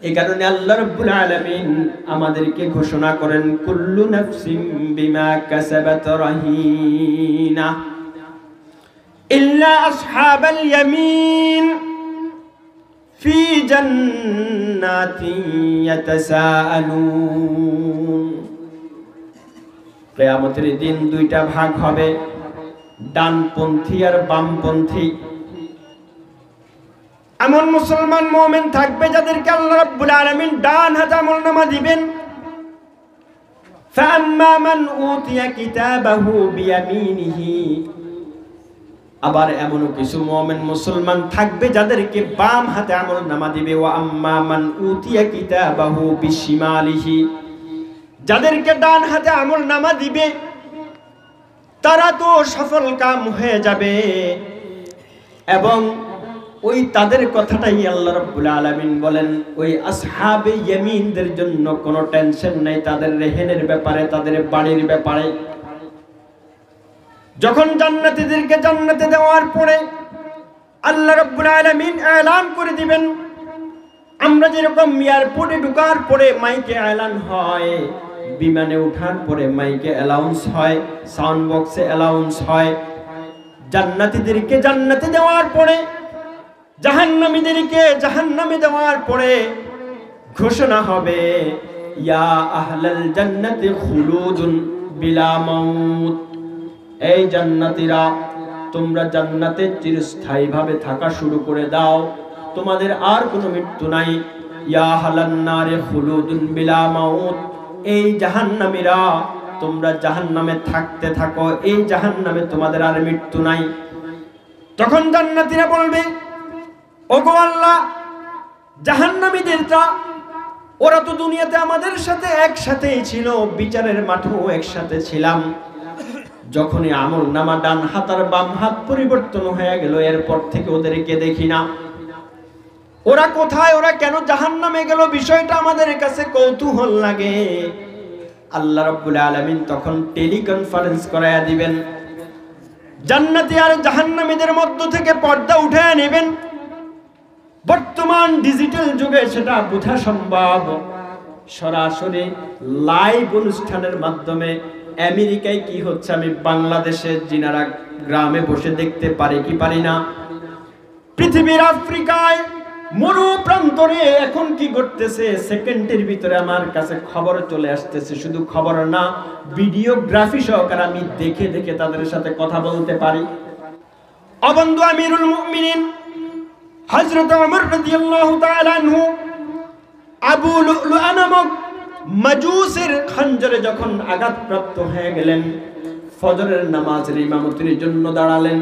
এই কারণে আল্লাহ রাব্বুল আলামিন আমাদেরকে ঘোষণা করেন কুল্লু নাফসিন বিমা কাসাবাত রাহিনা ইল্লা আসহাবাল ইয়ামিন ফি জান্নাতিন ইয়াতাসাআলুন। কিয়ামতের দিন দুইটা ভাগ হবে, ডানপন্থী আর বামপন্থী। এমন মুসলমান মুমিন থাকবে যাদেরকে আল্লাহ রাব্বুল আলামিন ডান হাতে আমলনামা দিবেন। ফাআম্মা মান উতিয়া কিতাবাহু বিয়ামিনিহি। আবার এমন কিছু মুমিন মুসলমান থাকবে যাদেরকে বাম হাতে আমলনামা দিবে। ওয়া আম্মা মান উতিয়া কিতাবাহু বিশিমালিহি। যাদেরকে ডান হাতে আমলনামা দিবে তারা তো সফল কাম হয়ে যাবে। এবং ওই তাদের কথাটাই আল্লাহ রাব্বুল আলামিন বলেন ওই আসহাবে ইয়ামিনদের জন্য কোনো টেনশন নাই তাদের রেহেনের ব্যাপারে, তাদের বাড়ির ব্যাপারে। যখন জান্নাতীদেরকে জান্নাতে দেওয়ার পরে আল্লাহ রাব্বুল আলামিন এলান করে দিবেন, আমরা যেরকম এয়ারপোর্টে ঢোকার পরে মাইকে এলান হয়, বিমানে ওঠার পরে মাইকে অ্যালাউন্স হয়, সাউন্ড বক্সে অ্যালাউন্স হয়, জান্নাতীদেরকে জান্নাতে দেওয়ার পরে জাহান্নামীদেরকে জাহান্নামে দেওয়ার পরে ঘোষণা হবে ইয়া আহলাল জান্নাতি খুলুদুন বিলা মাউত। এই জান্নাতীরা তোমরা জান্নাতে চিরস্থায়ীভাবে থাকা শুরু করে দাও, তোমাদের আর কোনো মৃত্যু নাই। ইয়া আহলান নারে খুলুদুন বিলা মাউত। এই জাহান্নামীরা তোমরা জাহান্নামে থাকতে থাকো, এই জাহান্নামে তোমাদের আর মৃত্যু নাই। তখন জান্নাতীরা বলবে ওগো আল্লাহ, জাহান্নামীদেরটা ওরা তো দুনিয়াতে আমাদের সাথে একসাথেই ছিল, বিচারের মাঠেও একসাথে ছিলাম। যখনই আমলনামা ডান হাত আর বাম হাত পরিবর্তন হয়ে গেল, এরপর থেকে ওদেরকে দেখি না। ওরা কোথায়, ওরা কেন জাহান্নামে গেল, বিষয়টা আমাদের কাছে কৌতূহল লাগে। আল্লাহ রাব্বুল আলামিন তখন টেলিকনফারেন্স করায়া দিবেন, জান্নাতি আর জাহান্নামীদের মধ্য থেকে পর্দা উঠায় নেবেন। বর্তমান ডিজিটাল যুগে সেটা বোঝা সম্ভব। সরাসরি লাইভ অনুষ্ঠানের মাধ্যমে আমেরিকায় কি হচ্ছে আমি বাংলাদেশে জিনারা গ্রামে বসে দেখতে পারি কি পারি না। পৃথিবীর আফ্রিকায় মরু প্রান্তরে এখন কি ঘটতেছে সেকেন্ডের ভিতরে আমার কাছে খবর চলে আসতেছে। শুধু খবর না, ভিডিওগ্রাফি সহকারে আমি দেখে দেখে তাদের সাথে কথা বলতে পারি। অবন্ধু আমিরুল মুমিনিন হযরত ওমর রাদিয়াল্লাহু তাআলা আনহু আবু লুলুআ নামক মাজুসের খঞ্জরে যখন আঘাতপ্রাপ্ত হয়ে গেলেন, ফজরের নামাজের ইমামতির জন্য দাঁড়ালেন।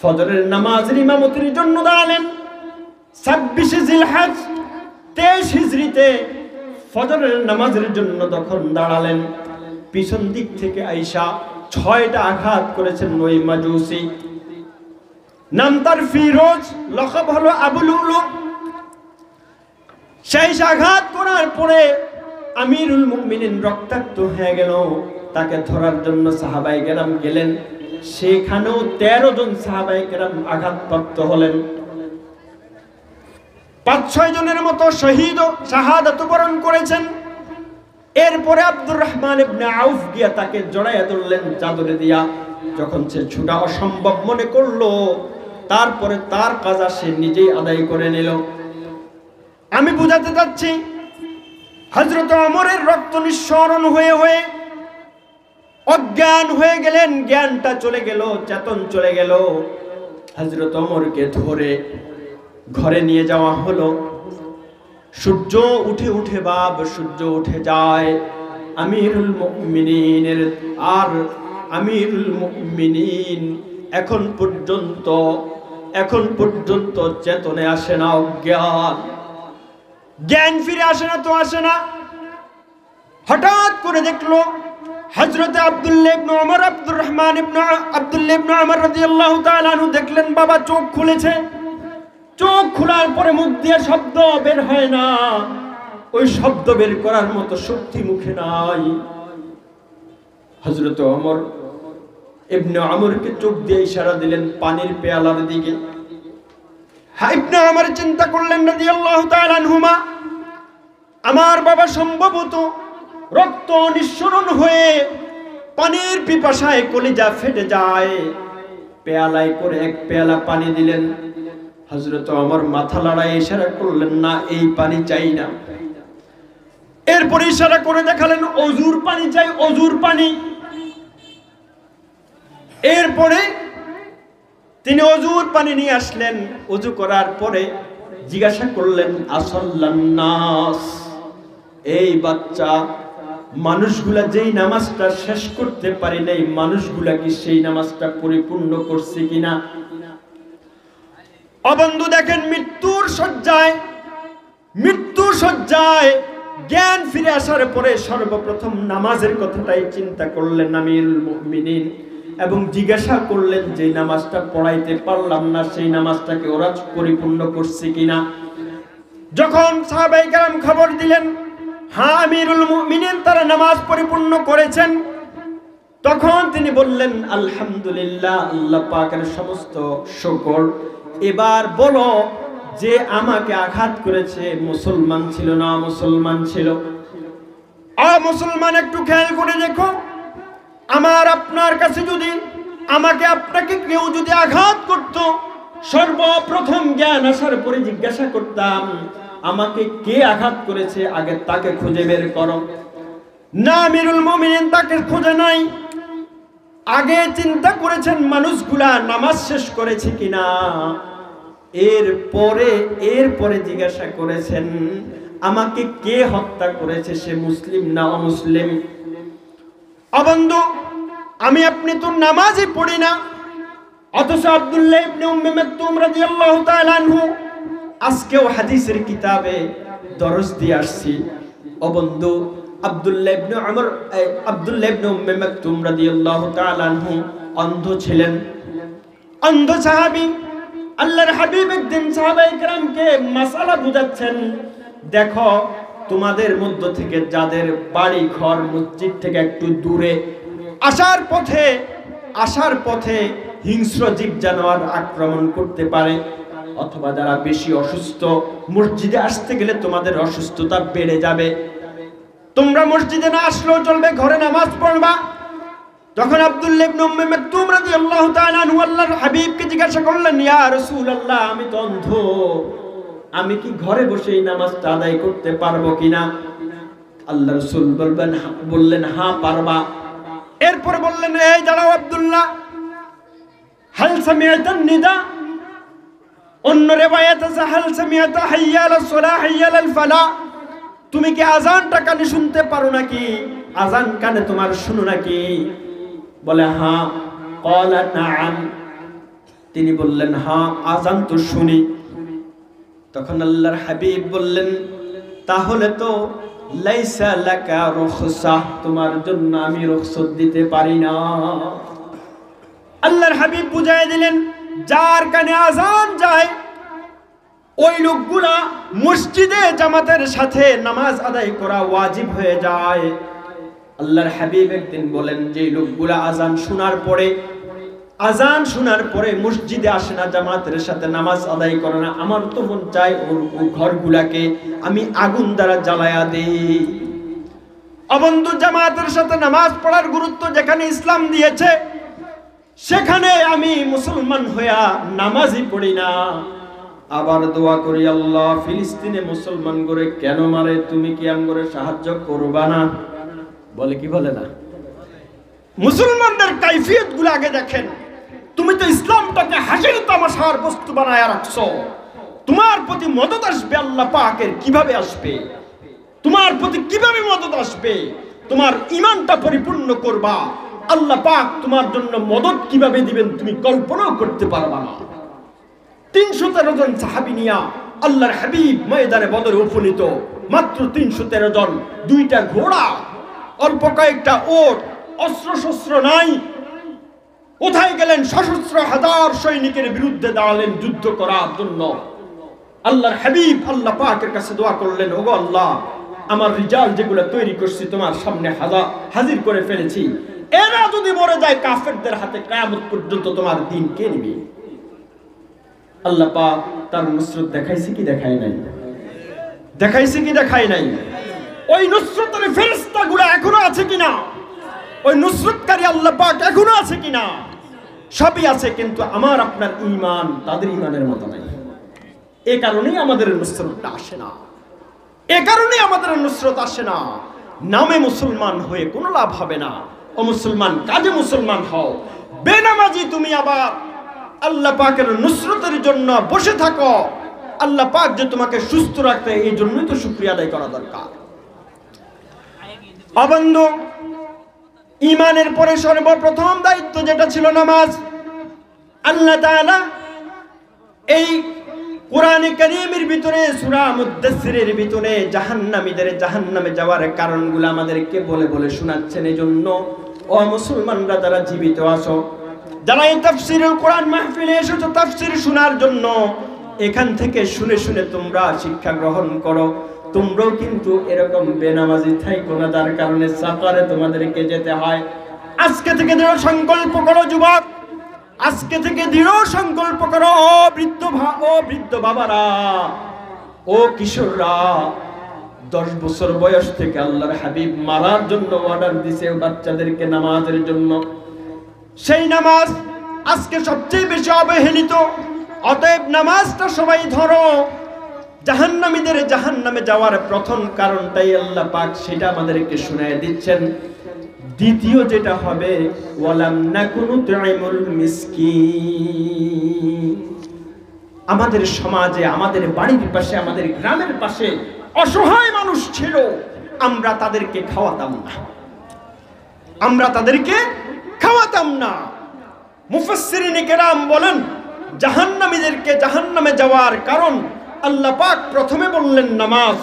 ফজরের নামাজের ইমামতির জন্য দাঁড়ালেন 26 জিলহজ 23 হিজরিতে ফজরের নামাজের জন্য তখন দাঁড়ালেন। পিছন দিক থেকে আয়েশা 6টা আঘাত করেছেন ওই মাজুসি। নাম তার ফিরোজ, লকব হলো আবু লুলু। সেই আঘাত করার পরে আমিরুল মুমিনিন রক্তাক্ত হয়ে গেল। তাকে ধরার জন্য সাহাবায়ে কেরাম গেলেন, সেখানেও 13 জন সাহাবায়ে কেরাম আঘাতপ্রাপ্ত হলেন। 5-6 জনের মতো শহীদ ও শাহাদাত বরণ করেছেন। এরপরে আব্দুর রহমান ইবনে আউফ গিয়া তাকে জড়াইয়া ধরলেন চাদরে দিয়া। যখন সে ছুটা অসম্ভব মনে করলো, তারপরে তার কাজা সে নিজেই আদায় করে নিল। আমি বুঝাতে যাচ্ছি, হযরত ওমরের রক্ত নিঃসরণ হয়ে হয়ে অজ্ঞান হয়ে গেলেন, জ্ঞানটা চলে গেল, চেতন চলে গেল। হযরত ওমরকে ধরে ঘরে নিয়ে যাওয়া হলো। সূর্য উঠে উঠে সূর্য উঠে যায়। আমিরুল মুমিনিন এখন পর্যন্ত চেতনে আসে না, জ্ঞান ফিরে আসে না তো আসে না। হঠাৎ করে দেখলো হযরত আব্দুল্লাহ ইবনে ওমর আব্দুল্লাহ ইবনে ওমর রাদিয়াল্লাহু তাআলা আনহু দেখলেন বাবা চোখ খুলেছে। চোখ খোলার পরে মুখ দিয়ে শব্দ বের হয় না। ওই শব্দ বের করার মতো শক্তি মুখে নাই। হযরত ওমর ইবনে আমরকে চোখ দিয়ে ইশারা দিলেন পানির পেয়ালার দিকে। ইবনে আমর চিন্তা করলেন রাদিয়াল্লাহু তাআলা আনহুমা, আমার বাবা সম্ভবত রক্ত নিঃসরণ হয়ে পানির পিপাসায় কলিজা ফেটে যায়। পেয়ালায় করে এক পেয়ালা পানি দিলেন। হযরত ওমর মাথা লড়াই ইশারা করলেন, না এই পানি চাই না। এরপর ইশারা করে দেখালেন অজুর পানি চাই, অজুর পানি। এরপরে তিনি অজুর পানি নিয়ে আসলেন। ওযু করার পরে জিজ্ঞাসা করলেন, আসাল্লান নাস, এই বাচ্চা, মানুষগুলা যেই নামাজটা শেষ করতে পারে নাই, মানুষগুলা কি সেই নামাজটা পরিপূর্ণ করছে কিনা? অবন্ধু দেখেন, মৃত্যুর শয্যায় জ্ঞান ফিরে আসার পরে সর্বপ্রথম নামাজের কথাটাই চিন্তা করলেন আমিরুল মুমিনিন, এবং জিজ্ঞাসা করলেন যে নামাজটা পড়াইতে পারলাম না, সেই নামাজটাকে ওরা পরিপূর্ণ করছে কিনা। যখন সাহাবায়ে কেরাম খবর দিলেন হ্যাঁ আমিরুল মুমিনিন তারা নামাজ পরিপূর্ণ করেছেন, তখন তিনি বললেন আলহামদুলিল্লাহ, আল্লাহ পাকের সমস্ত শুকর। এবার বলো যে আমাকে আঘাত করেছে মুসলমান ছিল না মুসলমান ছিল? মুসলমান একটু খেয়াল করে দেখো, আমার আপনার কাছে যদি আমাকে আপনাকে কেউ যদি আঘাত করত, সর্বপ্রথম জ্ঞান আসার পরে জিজ্ঞাসা করতাম আমাকে কে আঘাত করেছে, আগে তাকে খুঁজে বের করো। না, আমিরুল মুমিনিন তাকে খুঁজে নাই, আগে চিন্তা করেছেন মানুষগুলা নামাজ শেষ করেছে কিনা। এরপরে জিজ্ঞাসা করেছেন আমাকে কে হত্যা করেছে, সে মুসলিম না অমুসলিম। বন্ধু, আমি আপনি তো নামাজই পড়ি না, অথচ আব্দুল্লাহ ইবনে উম্মে মাকতুম রাদিয়াল্লাহু তাআলা আনহু আজকেও হাদিসের কিতাবে দরস দিয়ে আসছি। ও বন্ধু, আব্দুল্লাহ ইবনে উম্মে মাকতুম রাদিয়াল্লাহু তাআলা আনহু অন্ধ ছিলেন, অন্ধ সাহাবী। আল্লাহর হাবিব একদিন সাহাবায়ে কেরামকে মাসালা বুঝাচ্ছেন, দেখো তোমাদের মধ্য থেকে যাদের বাড়ি ঘর মসজিদ থেকে একটু দূরে, আসার পথে হিংস্র জীব জানোয়ার আক্রমণ করতে পারে, অথবা যারা বেশি অসুস্থ, মসজিদে আসতে গেলে তোমাদের অসুস্থতা বেড়ে যাবে, তোমরা মসজিদে না আসলেও চলবে, ঘরে নামাজ পড়বা। তখন আব্দুল্লাহ ইবনে উম্মে মাকতুম রাদিয়াল্লাহু তাআলা আনহু আল্লাহর হাবিবকে জিজ্ঞাসা করলেন, ইয়া রাসূলুল্লাহ, আমি তো অন্ধ, আমি কি ঘরে বসে এই নামাজটা আদায় করতে পারবো কিনা? আল্লাহ রাসূল বললেন হ্যাঁ পারবা। এরপরে বললেন, এই দাঁড়াও আব্দুল্লাহ, হাল সামিআতান নিদা, অন্য রিওয়ায়াত আছে হাল সামিআতা হাইয়া আলাস সালাহ হাইয়া আলাল ফালাহ, তুমি কি আযানটা কানে শুনতে পারো নাকি? আযান কানে তোমার শুনো নাকি? বলে হ্যাঁ। ক্বালা নাআম, তিনি বললেন হ্যাঁ, আযান তো শুনি। তখন আল্লাহর হাবিব বললেন, তাহলে তো লাইসা লাকা রুখসাহ, তোমার জন্য আমি রুখসত দিতে পারি না। আল্লাহর হাবিব বুঝাই দিলেন, যার কানে আযান যায় ওই লোকগুলা মসজিদে জামাতের সাথে নামাজ আদায় করা ওয়াজিব হয়ে যায়। আল্লাহর হাবিব একদিন বলেন, যে লোকগুলা আযান শোনার পরে মসজিদে আসে না, জামাতের সাথে নামাজ আদায় করে না, আমার তো মন চায় ওর ঘরগুলাকে আমি আগুন দ্বারা জ্বালায়া দেই। অবন্ধু, জামাতের সাথে নামাজ পড়ার গুরুত্ব যেখানে ইসলাম দিয়েছে, সেখানে আমি মুসলমান হইয়া নামাজই পড়ি না, আবার দোয়া করি আল্লাহ ফিলিস্তিনে মুসলমান করে কেন মারে, তুমি কি আমগরে সাহায্য করবা না? বলে কি বলে না? মুসলমানদের কাইফিয়ত গুলো আগে দেখেন। তুমি তো ইসলামটাকে হাসির তামাশার বস্তু বানায় রাখছো, তোমার প্রতি মদদ আসবে আল্লাহ পাকের কিভাবে আসবে? তোমার প্রতি কিভাবে মদদ আসবে? তোমার ঈমানটা পরিপূর্ণ করবা, আল্লাহ পাক তোমার জন্য মদদ কিভাবে দিবেন তুমি কল্পনাও করতে পারবা না। 313 জন সাহাবী নিয়া আল্লাহর হাবিব ময়দানে বদরে উপনীত, মাত্র 313 জন, 2টা ঘোড়া, অল্প কয়েকটা ওট, অস্ত্র শস্ত্র নাই। কোথায় গেলেন? সশস্ত্র হাজার সৈনিকের বিরুদ্ধে দাঁড়ালেন যুদ্ধ করার জন্য। আল্লাহর হাবিব আল্লাহ পাকের কাছে দোয়া করলেন, ওগো আল্লাহ, আমার রিজাল যেগুলো তৈরি করছি তোমার সামনে হাজির করে ফেলেছি, এরা যদি মরে যায় কাফেরদের হাতে কিয়ামত পর্যন্ত তোমার দিন কে নিবে? আল্লাহ পাক তার নুসরত দেখাইছে কি দেখায় নাই? দেখাইছে কি দেখায় নাই? ওই নুসরতের ফেরেশতাগুলো এখনো আছে কিনা? ওই নুসরতকারী আল্লাহ পাক এখনো আছে কিনা? সবই আছে, কিন্তু আমার আপনার ঈমান তাদের ঈমানের মতো নাই। এই কারণেই আমাদের নুসরতটা আসে না, এই কারণেই আমাদের নুসরত আসে না। নামে মুসলমান হয়ে কোনো লাভ হবে না। ও মুসলমান, কাজে মুসলমান হও। বেনামাজি তুমি আবার আল্লাহ পাকের নুসরতের জন্য বসে থাকো। আল্লাহ পাক যে তোমাকে সুস্থ রাখতে, এই জন্যই তো শুকরিয়া আদায় করা দরকার। অবন্ধু, ঈমানের পরে সর্বপ্রথম দায়িত্ব যেটা ছিল নামাজ। আল্লাহ তাআলা এই কোরআনে কারীমের ভিতরে সূরা মুদ্দাসসিরের ভিতরে জাহান্নামীদের জাহান্নামে যাওয়ার কারণগুলো আমাদেরকে বলে বলে শোনাচ্ছেন। এজন্য ও মুসলমানরা যারা জীবিত আছো, যারা এই তাফসীরুল কোরআন মাহফিলে এসেছো তাফসীর শোনার জন্য, এখান থেকে শুনে শুনে তোমরা শিক্ষা গ্রহণ করো। তোমরাও কিন্তু এরকম বেনামাজি থাইকো না, যার কারণে সাকারে তোমাদেরকে যেতে হয়। আজকে থেকে দৃঢ় সংকল্প করো যুবক, আজকে থেকে দৃঢ় সংকল্প করো। ও বৃদ্ধ বাবারা, ও কিশোররা, 10 বছর বয়স থেকে আল্লাহর হাবিব মারার জন্য অর্ডার দিছে বাচ্চাদেরকে নামাজের জন্য। সেই নামাজ আজকে সবচেয়ে বেশি অবহেলিত। অতএব নামাজটা সবাই ধরো। জাহান্নামীদের জাহান্নামে যাওয়ার প্রথম কারণটাই আল্লাহ পাক সেটা আমাদেরকে শুনায় দিচ্ছেন। দ্বিতীয় যেটা হবে, ওয়ালাম নাকুনু তুইমুল মিসকিন। আমাদের সমাজে, আমাদের বাড়ির পাশে, আমাদের গ্রামের পাশে অসহায় মানুষ ছিল, আমরা তাদেরকে খাওয়াতাম না, আমরা তাদেরকে খাওয়াতাম না। মুফাসসিরিনে কেরাম বলেন, জাহান্নামীদেরকে জাহান্নামে যাওয়ার কারণ আল্লাহ পাক প্রথমে বললেন নামাজ,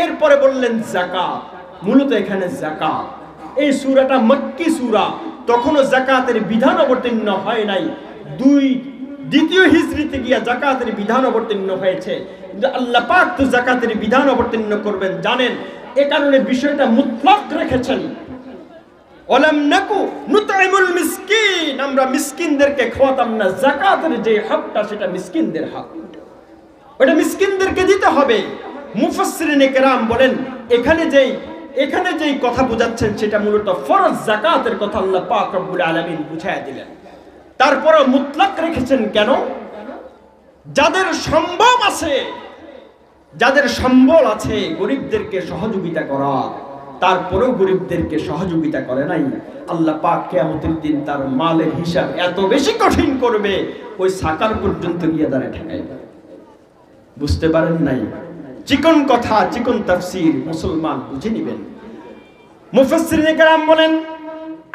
এরপরে বললেন যাকাত। মূলত এখানে যাকাত, এই সূরাটা মক্কি সূরা, তখনও যাকাতের বিধান অবতীর্ণ হয় নাই। দ্বিতীয় হিজরিতে গিয়া যাকাতের বিধান অবতীর্ণ হয়েছে। কিন্তু আল্লাহ পাক তো যাকাতের বিধান অবতীর্ণ করবেন জানেন, এ কারণে বিষয়টা মুতলাক রেখেছেন। ওয়ালাম নাকু নুতইমুল মিসকিন, আমরা মিসকিনদেরকে খাওয়াতাম না। যাকাতের যে হকটা সেটা মিসকিনদের হক, ওটা মিসকিনদেরকে দিতে হবে। মুফাসসিরিনে কেরাম বলেন, এখানে যেই কথা বোঝাচ্ছেন সেটা মূলত ফরজ যাকাতের কথা আল্লাহ পাক রব্বুল আলামিন বুঝাইয়া দিলেন। তারপরও মুতলাক রেখেছেন কেন? যাদের সম্ভব আছে, যাদের সম্বল আছে গরিবদেরকে সহযোগিতা করা, তারপরেও গরিবদেরকে সহযোগিতা করে নাই, আল্লাহ পাক কিয়ামতের দিন তার মালের হিসাব এত বেশি কঠিন করবে, ওই সাকার পর্যন্ত গিয়ে দাঁড়ায় ঠেকাইবে। বুঝতে পারেন নাই? চিকন কথা, চিকন তাফসীর মুসলমান বুঝে নেবেন। মুফাসসিরিনে কেরাম বলেন,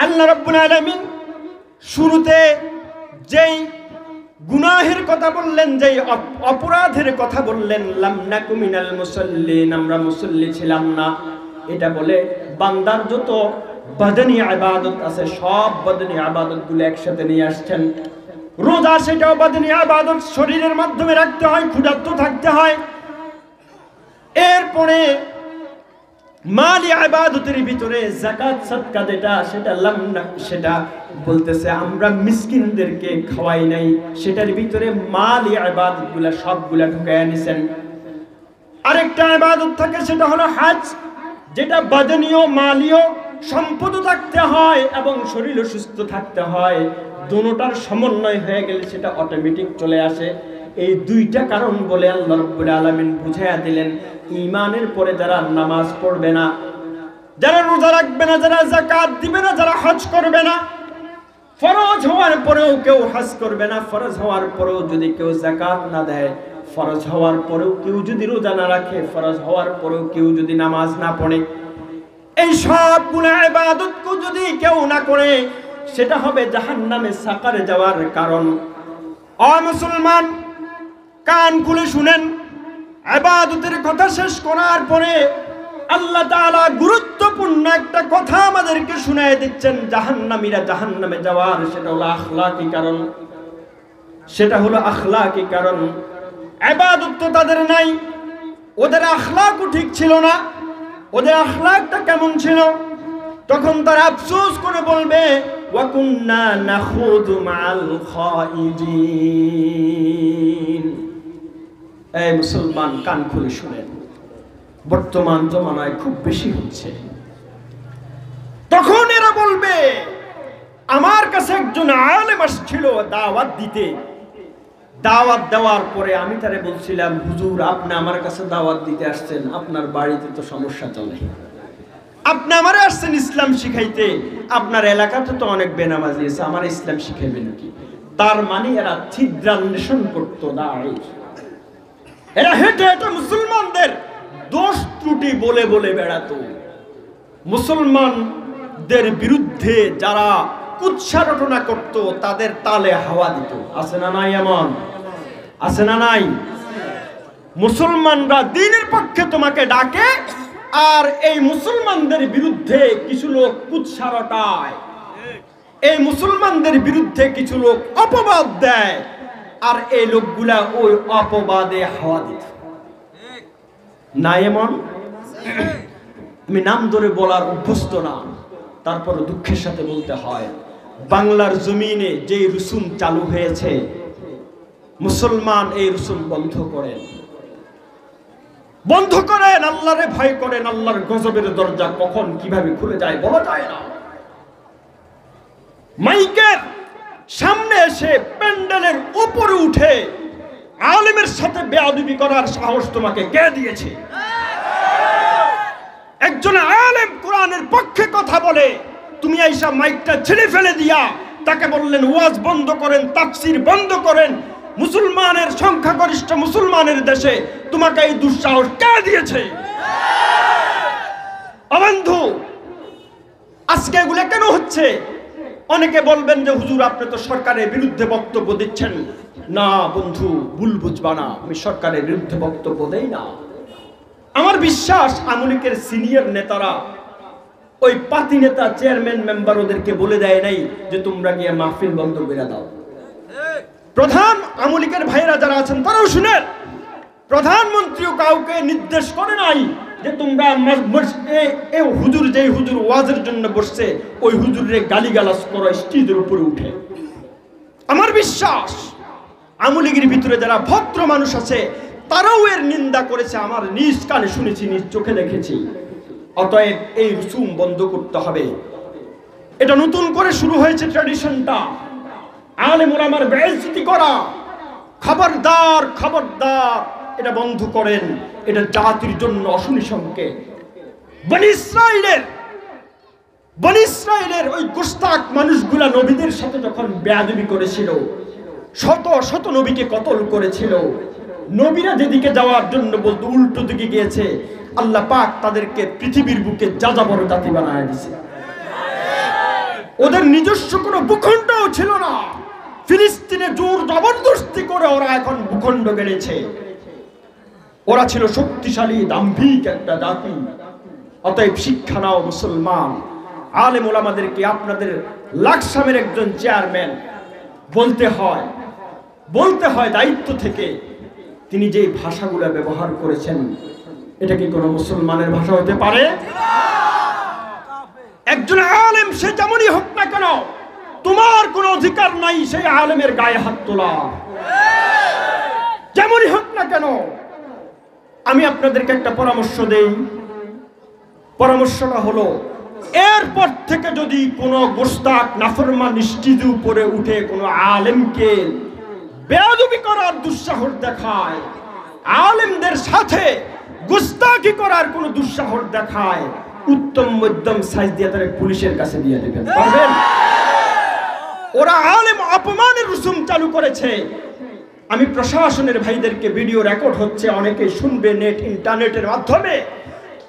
আল্লাহ রাব্বুল আলামিন শুরুতে যেই গুনাহের কথা বললেন, যেই অপরাধের কথা বললেন, লাম নাকু মিনাল মুসাল্লিন, আমরা মুসল্লি ছিলাম না, এটা বলে বান্দার যত বাদনী ইবাদত আছে সব বাদনী ইবাদতগুলো একসাথে নিয়ে আসছেন। রোজা সেটাও বাদনী ইবাদত, শরীরের মাধ্যমে রাখতে হয়, ক্ষুধার্ত থাকতে হয়। এরপরে মালি ইবাদতের ভিতরে যাকাত সাদকা যেটা, সেটা সেটা বলতেছে আমরা মিসকিনদেরকে খাওয়াই নাই, সেটার ভিতরে মালি ইবাদতগুলো সবগুলা ঢুকায় নিছেন। আরেকটা ইবাদত থাকে সেটা হলো হজ, যেটা বাদনীয় মালীয় সম্পদও থাকতে হয় এবং শরীরও সুস্থ থাকতে হয়। দুটোটার সমন্বয় হয়ে গেলে সেটা অটোমেটিক চলে আসে। এই দুইটা কারণ বলে আল্লাহ রাব্বুল আলামিন বুঝাইয়া দিলেন, ঈমানের পরে যারা নামাজ পড়বে না, যারা রোজা রাখবে না, যারা যাকাত দিবে না, যারা হজ করবে না, ফরজ হওয়ার পরেও কেউ হজ করবে না, ফরজ হওয়ার পরেও যদি কেউ যাকাত না দেয়, ফরজ হওয়ার পরেও কেউ যদি রোজা না রাখে, ফরজ হওয়ার পরেও কেউ যদি নামাজ না পড়ে, এই সবগুলো ইবাদতকে যদি কেউ না করে, সেটা হবে জাহান্নামে সাকারে যাওয়ার কারণ। ও মুসলমান, কান খুলে শুনেন, ইবাদতের কথা শেষ করার পরে আল্লাহ তাআলা গুরুত্বপূর্ণ একটা কথা আমাদেরকে শুনায় দিচ্ছেন। জাহান্নামীরা জাহান্নামে যাওয়ার সেটা হলো আখলাকি কারণ, সেটা হলো আখলাকি কারণ। ইবাদত তো তাদের নাই, ওদের আখলাকও ঠিক ছিল না, ওদের আখলাকটা কেমন ছিল? তখন তারা আফসোস করে বলবে ওয়া কুন্না নাখুযু মাআল খাইদিন। এই মুসলমান কান খুলে শুনেন, বর্তমান জমানায় খুব বেশি হচ্ছে। তখন এরা বলবে আমার কাছে একজন আলেম আসছিল দাওয়াত দিতে, দাওয়াত দেওয়ার পরে আমি তারে বলছিলাম হুজুর আপনি আমার কাছে দাওয়াত দিতে আসছেন, আপনার বাড়িতে তো সমস্যা চলে, আপনি আমারে আসছেন ইসলাম শিখাইতে, আপনার এলাকাতে তো অনেক বেনামাজি আছে, আমার ইসলাম শিখাইবেন কি? তার মানে এরা ছিদ্রান্বেষণ করতো দাঁড়িয়ে, এরা হেঁটে হেঁটে মুসলমানদের দোষ ত্রুটি বলে বলে বেড়াতো, মুসলমানদের বিরুদ্ধে যারা কুৎসা রটনা করতো তাদের তালে হাওয়া দিত। আছে না নাই? এমন আছে না নাই? মুসলমানরা দ্বীনের পক্ষে তোমাকে ডাকে, আর এই মুসলমানদের বিরুদ্ধে কিছু লোক কুৎসা রটায়, এই মুসলমানদের বিরুদ্ধে কিছু লোক অপবাদ দেয়, আর এই লোকগুলা ওই অপবাদে হাওয়া দিত না। এমন আমি নাম ধরে বলার অভ্যস্ত না, তারপর দুঃখের সাথে বলতে হয় বাংলার জমিনে যে রুসুম চালু হয়েছে, মুসলমান এই রুসুম বন্ধ করেন, বন্ধ করেন, আল্লাহরে ভয় করেন। আল্লাহর গজবের দরজা কখন কিভাবে খুলে যায় বলা যায় না। মাইকের সামনে এসে প্যান্ডেলের উপরে উঠে আলেমের সাথে বেয়াদবি করার সাহস তোমাকে কে দিয়েছে? একজন আলেম কোরআনের পক্ষে কথা বলে, তুমি আইসা মাইকটা ছেড়ে ফেলে দিয়া তাকে বললেন ওয়াজ বন্ধ করেন, তাফসীর বন্ধ করেন। মুসলমানের সংখ্যাগরিষ্ঠ মুসলমানের দেশে তোমাকে এই দুঃসাহস কে দিয়েছে? বন্ধু, আজকে এগুলো কেন হচ্ছে? অনেকে বলবেন যে হুজুর আপনি তো সরকারের বিরুদ্ধে বক্তব্য দিচ্ছেন। না বন্ধু, ভুল বুঝবা না, আমি সরকারের বিরুদ্ধে বক্তব্য দেই না। আমার বিশ্বাস আমলিকের সিনিয়র নেতারা, ওই পাতি নেতা চেয়ারম্যান মেম্বার ওদেরকে বলে দেয় নাই যে তোমরা গিয়ে মাহফিল বন্ধ করে দাও। প্রধান আমলিকের ভাইরা যারা আছেন তারাও শুনেন, প্রধানমন্ত্রীও কাউকে নির্দেশ করে নাই যে তোমরা হুজুর যেই হুজুর ওয়াজের জন্য বসছে ওই হুজুরে গালিগালাজ করো স্টেজের উপরে উঠে। আমার বিশ্বাস আমলিগির ভিতরে যারা ভদ্র মানুষ আছে তারাও এর নিন্দা করেছে, আমার নিজ কানে শুনেছি, নিজ চোখে দেখেছি। অতএব এই রুসুম বন্ধ করতে হবে। এটা নতুন করে শুরু হয়েছে ট্র্যাডিশনটা, আলেম ওলামার বেইজ্জতি করা। খবরদার খবরদার, এটা বন্ধ করেন, এটা জাতির জন্য অশুভ সংকেত। বনি ইসরাইলের ওই গোস্তাক মানুষগুলা নবীদের সাথে যখন বেয়াদবি করেছিল, শত শত নবীকে কতল করেছিল, নবীরা যেদিকে যাওয়ার জন্য বলতো উল্টো দিকে গিয়েছে, আল্লাহ পাক তাদেরকে পৃথিবীর বুকে যাযাবর জাতি বানায় দিয়েছে। ওদের নিজস্ব কোনো ভূখণ্ডও ছিল না, ফিলিস্তিনে জোর জবরদস্তি করে ওরা এখন ভূখণ্ড গেড়েছে। ওরা ছিল শক্তিশালী দাম্ভিক একটা জাতি। অতএব শিক্ষা নাও মুসলমান, আলেম ওলামাদেরকে আপনাদের লাকসামের একজন চেয়ারম্যান বলতে হয় দায়িত্ব থেকে, তিনি যে ভাষাগুলো ব্যবহার করেছেন এটা কি কোনো মুসলমানের ভাষা হতে পারে? একজন আলেম সে যেমনই হোক না কেন, তোমার কোনো অধিকার নাই সেই আলেমের গায়ে হাত তোলা, যেমনই হোক না কেন। আমি আপনাদেরকে একটা পরামর্শ দেই, পরামর্শটা হলো এরপর থেকে যদি কোনো গোস্তাক নাফরমান স্টেজের উপরে উঠে কোনো আলেমকে বেয়াদবি করার দুঃসাহস দেখায়, আলেমদের সাথে গোস্তাকি করার কোনো দুঃসাহস দেখায়, উত্তম মধ্যম সাইজ দিয়ে তারা পুলিশের কাছে দিয়ে দেবেন, পারবেন? ওরা আলেম অপমানের রুসুম চালু করেছে। আমি প্রশাসনের ভাইদেরকে, ভিডিও রেকর্ড হচ্ছে, অনেকে শুনবে নেট ইন্টারনেটের মাধ্যমে,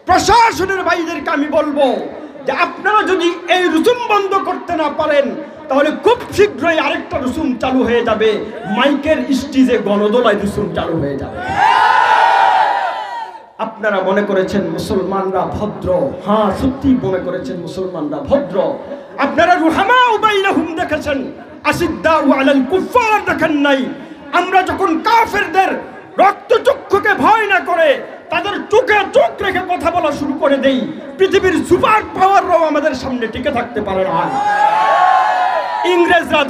প্রশাসনের ভাইদেরকে আমি বলবো যে আপনারা যদি এই রুসুম বন্ধ করতে না পারেন তাহলে খুব শীঘ্রই আরেকটা রুসুম চালু হয়ে যাবে, মাইকের স্টেজে গণদোলায় রুসুম চালু হয়ে যাবে। আপনারা মনে করেছেন মুসলমানরা ভদ্র, হ্যাঁ সত্যি মনে করেছেন মুসলমানরা ভদ্র। আপনারা রুহামাউ বাইনাহুম দেখেছেন, আশিদ্দাউ আলাল কুফার দেখেন নাই। আমরা যখন কাফেরদের রক্তচক্ষুকে ভয় না করে তাদের চোখে চোখ রেখে কথা বলা শুরু করে দেই, পৃথিবীর সুপার পাওয়াররাও আমাদের সামনে টিকে থাকতে পারে না। ইংরেজরা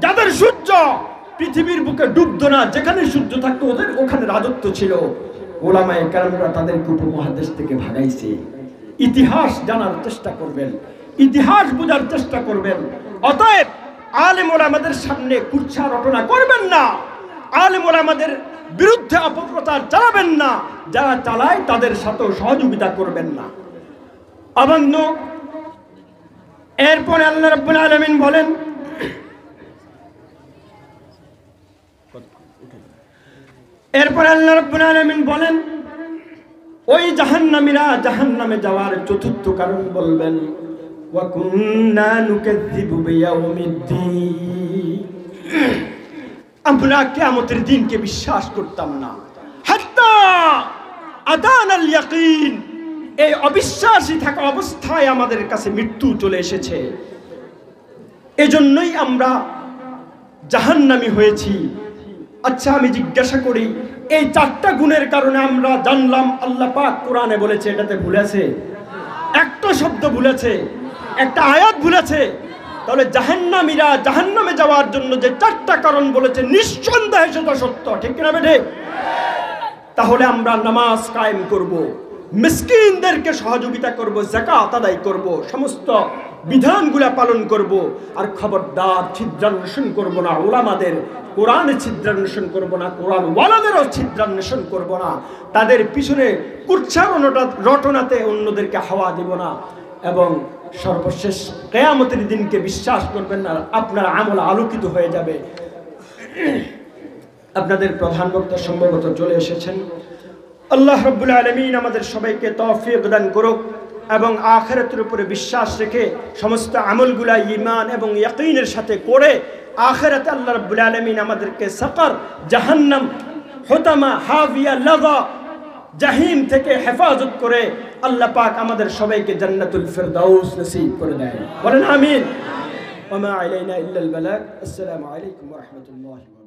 যাদের সূর্য পৃথিবীর বুকে ডুবতো না, যেখানে সূর্য থাকতো ওদের ওখানে রাজত্ব ছিল। ওলামায়ে কেরামরা তাদেরকে উপমহাদেশ থেকে ভাগাইছে। ইতিহাস জানার চেষ্টা করবেন, ইতিহাস বোঝার চেষ্টা করবেন। অতএব আলেম ওলামাদের সামনে কুৎসা রটনা করবেন না, আলেম ওলামাদের বিরুদ্ধে অপপ্রচার চালাবেন না, যারা চালায় তাদের সাথে সহযোগিতা করবেন না। অবন্ধ, এরপরে আল্লাহ রাব্বুল আলামিন বলেন, ওই জাহান্নামীরা জাহান্নামে যাওয়ার চতুর্থ কারণ বলবেন, ওয়া কুন্না নুকাযযিবু বিয়াউমিদ্দিন, আমরা কিয়ামতের দিনকে বিশ্বাস করতাম না, হাত্তা আতানাল ইয়াকিন, এই অবিশ্বাসী থাকা অবস্থায় আমাদের কাছে মৃত্যু চলে এসেছে, এজন্যই আমরা জাহান্নামী হয়েছি। আচ্ছা, আমি জিজ্ঞাসা করি, এই চারটা গুণের কারণে আমরা জানলাম আল্লাহ পাক কোরআনে বলেছে, এটাতে ভুলেছে? একটা শব্দ ভুলেছে, একটা আয়াত ভুলেছে। তাহলে জাহান্নামীরা জাহান্নামে যাওয়ার জন্য যে চারটা কারণ বলেছে, নিঃসন্দেহে সেটা সত্য, ঠিক কিনা বেঠে? তাহলে আমরা নামাজ কায়েম করব, মিসকিনদেরকে সহযোগিতা করব, যাকাত আদায় করব, সমস্ত বিধানগুলা পালন করব। আর খবরদার ছিদ্রান্বেষণ করব না ওলামাদের, কোরআনে ছিদ্রান্বেষণ করব না, কোরআন ওয়ালাদেরও ছিদ্রান্বেষণ করব না, তাদের পিছনে কুৎসা রটনাতে অন্যদেরকে হাওয়া দিব না। এবং সর্বশেষ কিয়ামতের দিনকে বিশ্বাস করবেন না, আপনার আমল আলোকিত হয়ে যাবে। আপনাদের প্রধান বক্তা সম্ভবত চলে এসেছেন। আল্লাহ রাব্বুল আলামিন আমাদের সবাইকে তৌফিক দান করুক এবং আখিরাতের উপরে বিশ্বাস রেখে সমস্ত আমলগুলা ঈমান এবং ইয়াকিনের সাথে করে আখিরাতে আল্লাহ রাব্বুল আলামিন আমাদেরকে সাকার, জাহান্নাম, হুতামা, হাবিয়া, লাযা, জাহিম থেকে হেফাজত করে আল্লাহ পাক আমাদের সবাইকে জান্নাতুল ফিরদাউস নসিব করে দেয়। বলেন আমিন। ওয়া মা আলাইনা ইল্লাল বালাগ। আসসালামু আলাইকুম ওয়া রাহমাতুল্লাহি।